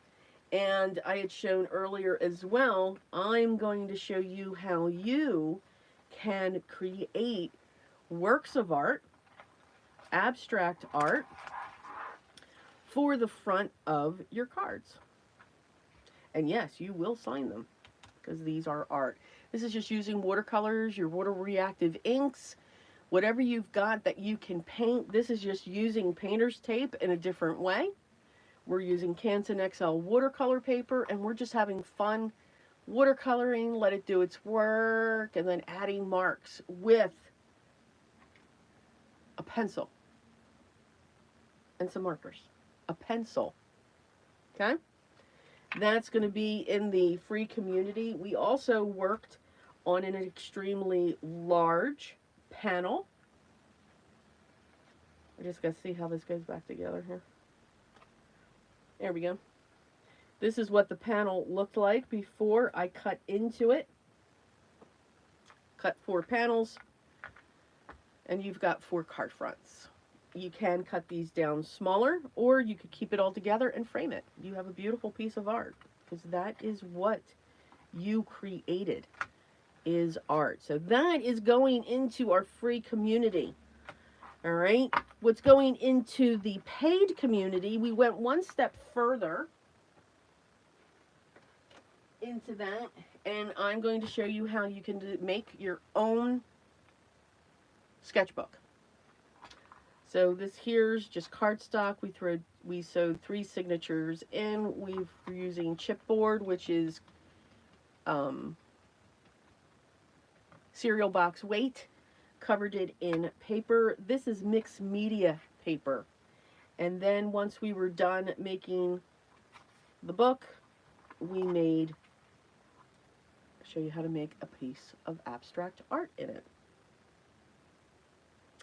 And I had shown earlier as well, I'm going to show you how you can create works of art, abstract art, for the front of your cards. And yes, you will sign them because these are art. This is just using watercolors, your water reactive inks, whatever you've got that you can paint. This is just using painter's tape in a different way. We're using Canson XL watercolor paper, and we're just having fun watercoloring, let it do its work, and then adding marks with a pencil and some markers. A pencil. Okay? That's going to be in the free community. We also worked on an extremely large panel. I just got to see how this goes back together here. There we go. This is what the panel looked like before I cut into it. Cut 4 panels, and you've got 4 card fronts. You can cut these down smaller, or you could keep it all together and frame it. You have a beautiful piece of art, because that is what you created, is art. So that is going into our free community. All right. What's going into the paid community, we went one step further into that, and I'm going to show you how you can make your own sketchbook. So this here's just cardstock. We sewed 3 signatures in. We're using chipboard, which is cereal box weight. Covered it in paper. This is mixed media paper. And then once we were done making the book, we made, I'll show you how to make a piece of abstract art in it.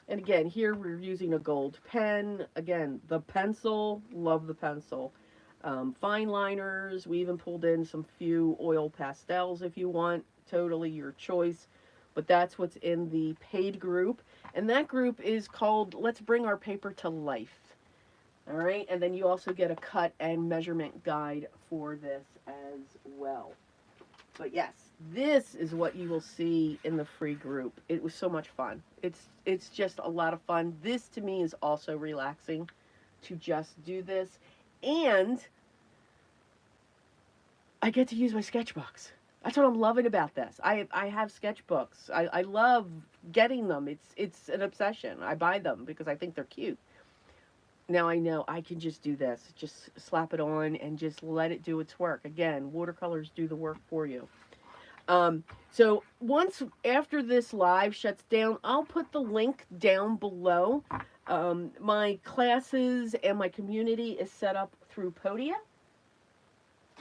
And again, here we're using a gold pen. Again, the pencil, love the pencil. Fine liners, we even pulled in some few oil pastels if you want, totally your choice. But that's what's in the paid group. And that group is called Let's Bring Our Paper to Life. All right, and then you also get a cut and measurement guide for this as well. But yes, this is what you will see in the free group. It was so much fun. It's just a lot of fun. This to me is also relaxing to just do this. And I get to use my sketchbooks. That's what I'm loving about this. I have sketchbooks. I love getting them. It's an obsession. I buy them because I think they're cute. Now I know I can just do this. Just slap it on and just let it do its work. Again, watercolors do the work for you. So once after this live shuts down, I'll put the link down below. My classes and my community is set up through Podia.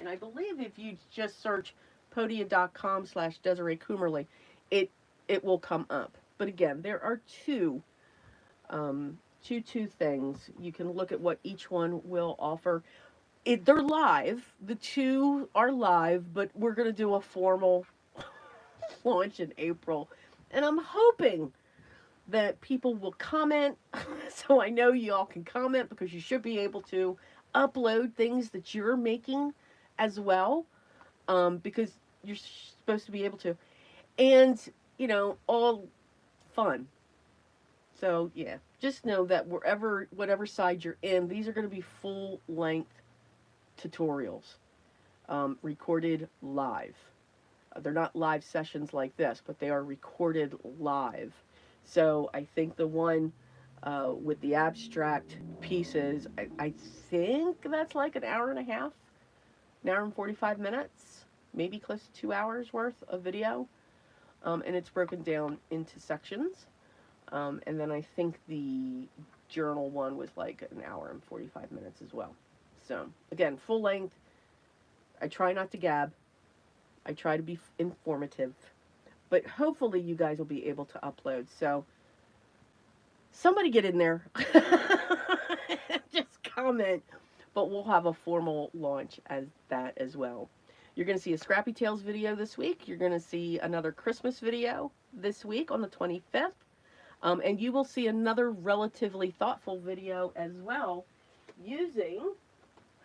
And I believe if you just search podia.com/Desiree Coomerly, it will come up. But again, there are two things. You can look at what each one will offer. They're live. The 2 are live, but we're going to do a formal launch in April. And I'm hoping that people will comment. So I know you all can comment, because you should be able to upload things that you're making as well. Because you're supposed to be able to. And, you know, all fun. So, yeah, just know that whatever side you're in, these are going to be full length tutorials, recorded live. They're not live sessions like this, but they are recorded live. So I think the one with the abstract pieces, I think that's like an hour and a half, an hour and 45 minutes, maybe close to 2 hours worth of video. And it's broken down into sections. And then I think the journal one was like an hour and 45 minutes as well. So, again, full length. I try not to gab. I try to be informative. But hopefully you guys will be able to upload. So, somebody get in there. Just comment. But we'll have a formal launch as that as well. You're going to see a Scrappy Tales video this week. You're going to see another Christmas video this week on the 25th. And you will see another relatively thoughtful video as well using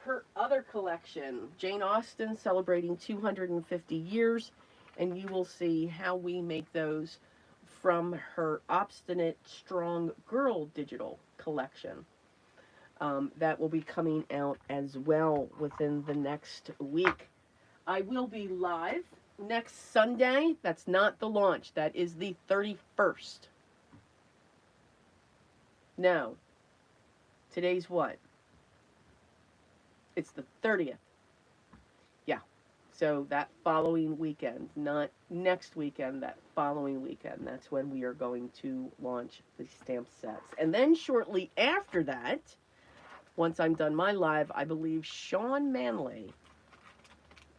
her other collection, Jane Austen celebrating 250 years. And you will see how we make those from her Obstinate Strong Girl digital collection. That will be coming out as well within the next week. I will be live next Sunday. That's not the launch. That is the 31st. No. Today's what? It's the 30th. Yeah. So that following weekend, not next weekend, that following weekend, that's when we are going to launch the stamp sets. And then shortly after that, once I'm done my live, I believe Shawn Manley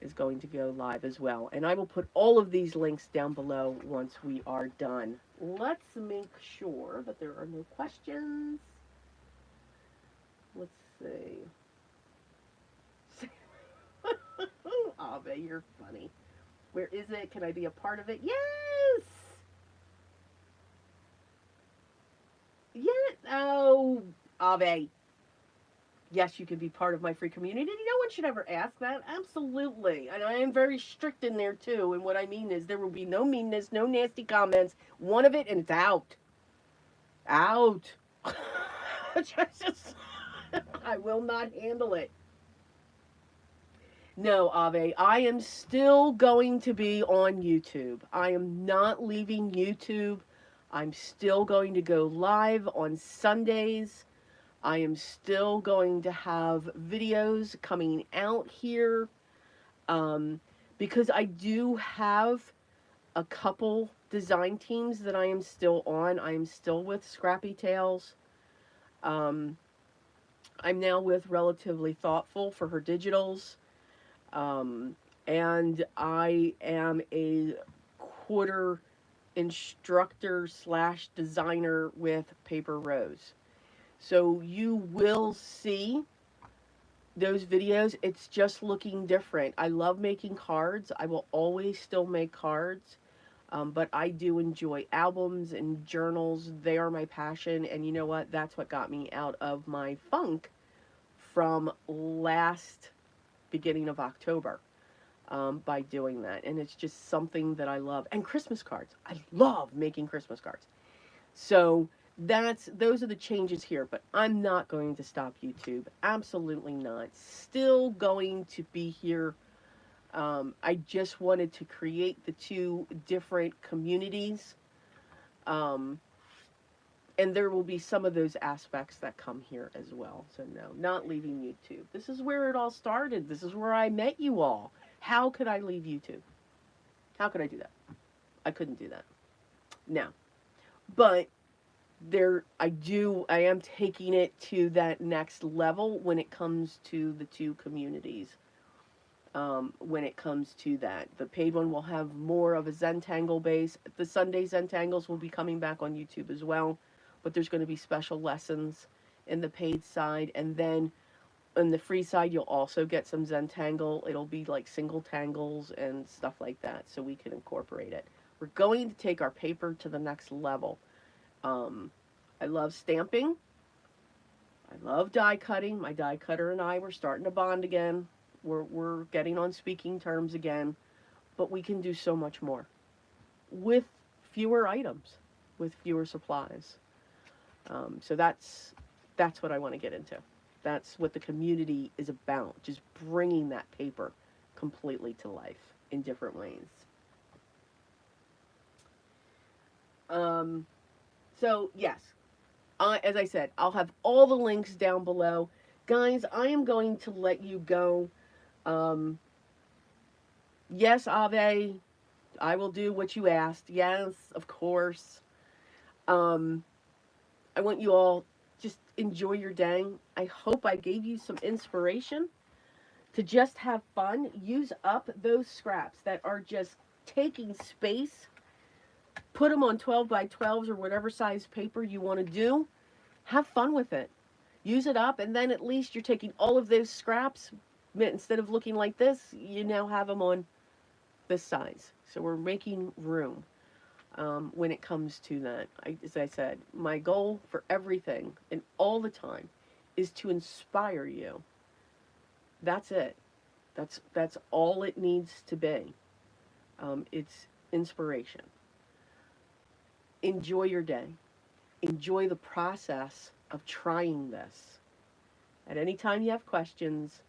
is going to go live as well. And I will put all of these links down below once we are done. Let's make sure that there are no questions. Let's see. Ave, you're funny. Where is it? Can I be a part of it? Yes! Yes! Oh, Ave. Yes, you can be part of my free community. No one should ever ask that. Absolutely. And I am very strict in there, too. And what I mean is there will be no meanness, no nasty comments. One of it, and it's out. Out. I will not handle it. No, Ave, I am still going to be on YouTube. I am not leaving YouTube. I'm still going to go live on Sundays. I am still going to have videos coming out here because I do have a couple design teams that I am still on. I am still with Scrappy Tales. I'm now with Relatively Thoughtful for her digitals. And I am a quarter instructor / designer with Paper Rose. So you will see those videos. It's just looking different. I love making cards. I will always still make cards. But I do enjoy albums and journals. They are my passion. And you know what? That's what got me out of my funk from last beginning of October by doing that. And it's just something that I love. And Christmas cards. I love making Christmas cards. So those are the changes here. But I'm not going to stop YouTube. Absolutely not. Still going to be here. I just wanted to create the two different communities. And there will be some of those aspects that come here as well. So no, not leaving YouTube. This is where it all started. This is where I met you all. How could I leave YouTube? How could I do that? I couldn't do that. Now, but I am taking it to that next level when it comes to the two communities. When it comes to that. The paid one will have more of a Zentangle base. The Sunday Zentangles will be coming back on YouTube as well. But there's going to be special lessons in the paid side. And then on the free side, you'll also get some Zentangle. It'll be like single tangles and stuff like that, so we can incorporate it. We're going to take our paper to the next level. I love stamping. I love die cutting. My die cutter and I, we're starting to bond again. We're getting on speaking terms again. but we can do so much more with fewer items, with fewer supplies. So that's what I want to get into. That's what the community is about, just bringing that paper completely to life in different ways. Um, so, yes, as I said, I'll have all the links down below. Guys, I am going to let you go. Um, yes, Ave, I will do what you asked. Yes, of course. Um, I want you all just enjoy your day. I hope I gave you some inspiration to just have fun. Use up those scraps that are just taking space. Put them on 12 by 12s or whatever size paper you want to do. Have fun with it. Use it up, and then at least you're taking all of those scraps. Instead of looking like this, you now have them on this size. So we're making room when it comes to that. As I said, my goal for everything and all the time is to inspire you. That's it. That's all it needs to be. It's inspiration. Enjoy your day. Enjoy the process of trying this. At any time you have questions,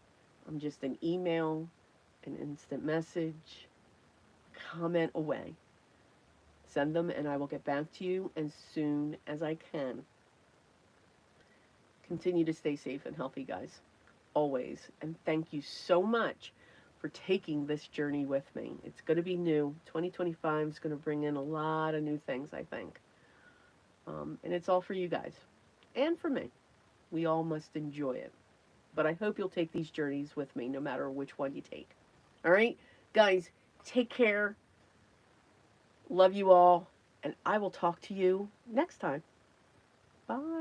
I'm just an email, an instant message, comment away. Send them and I will get back to you as soon as I can. Continue to stay safe and healthy, guys. Always. And thank you so much for taking this journey with me. It's going to be new. 2025 is going to bring in a lot of new things, I think. And it's all for you guys and for me. We all must enjoy it. But I hope you'll take these journeys with me no matter which one you take. All right? Guys, take care. Love you all. And I will talk to you next time. Bye.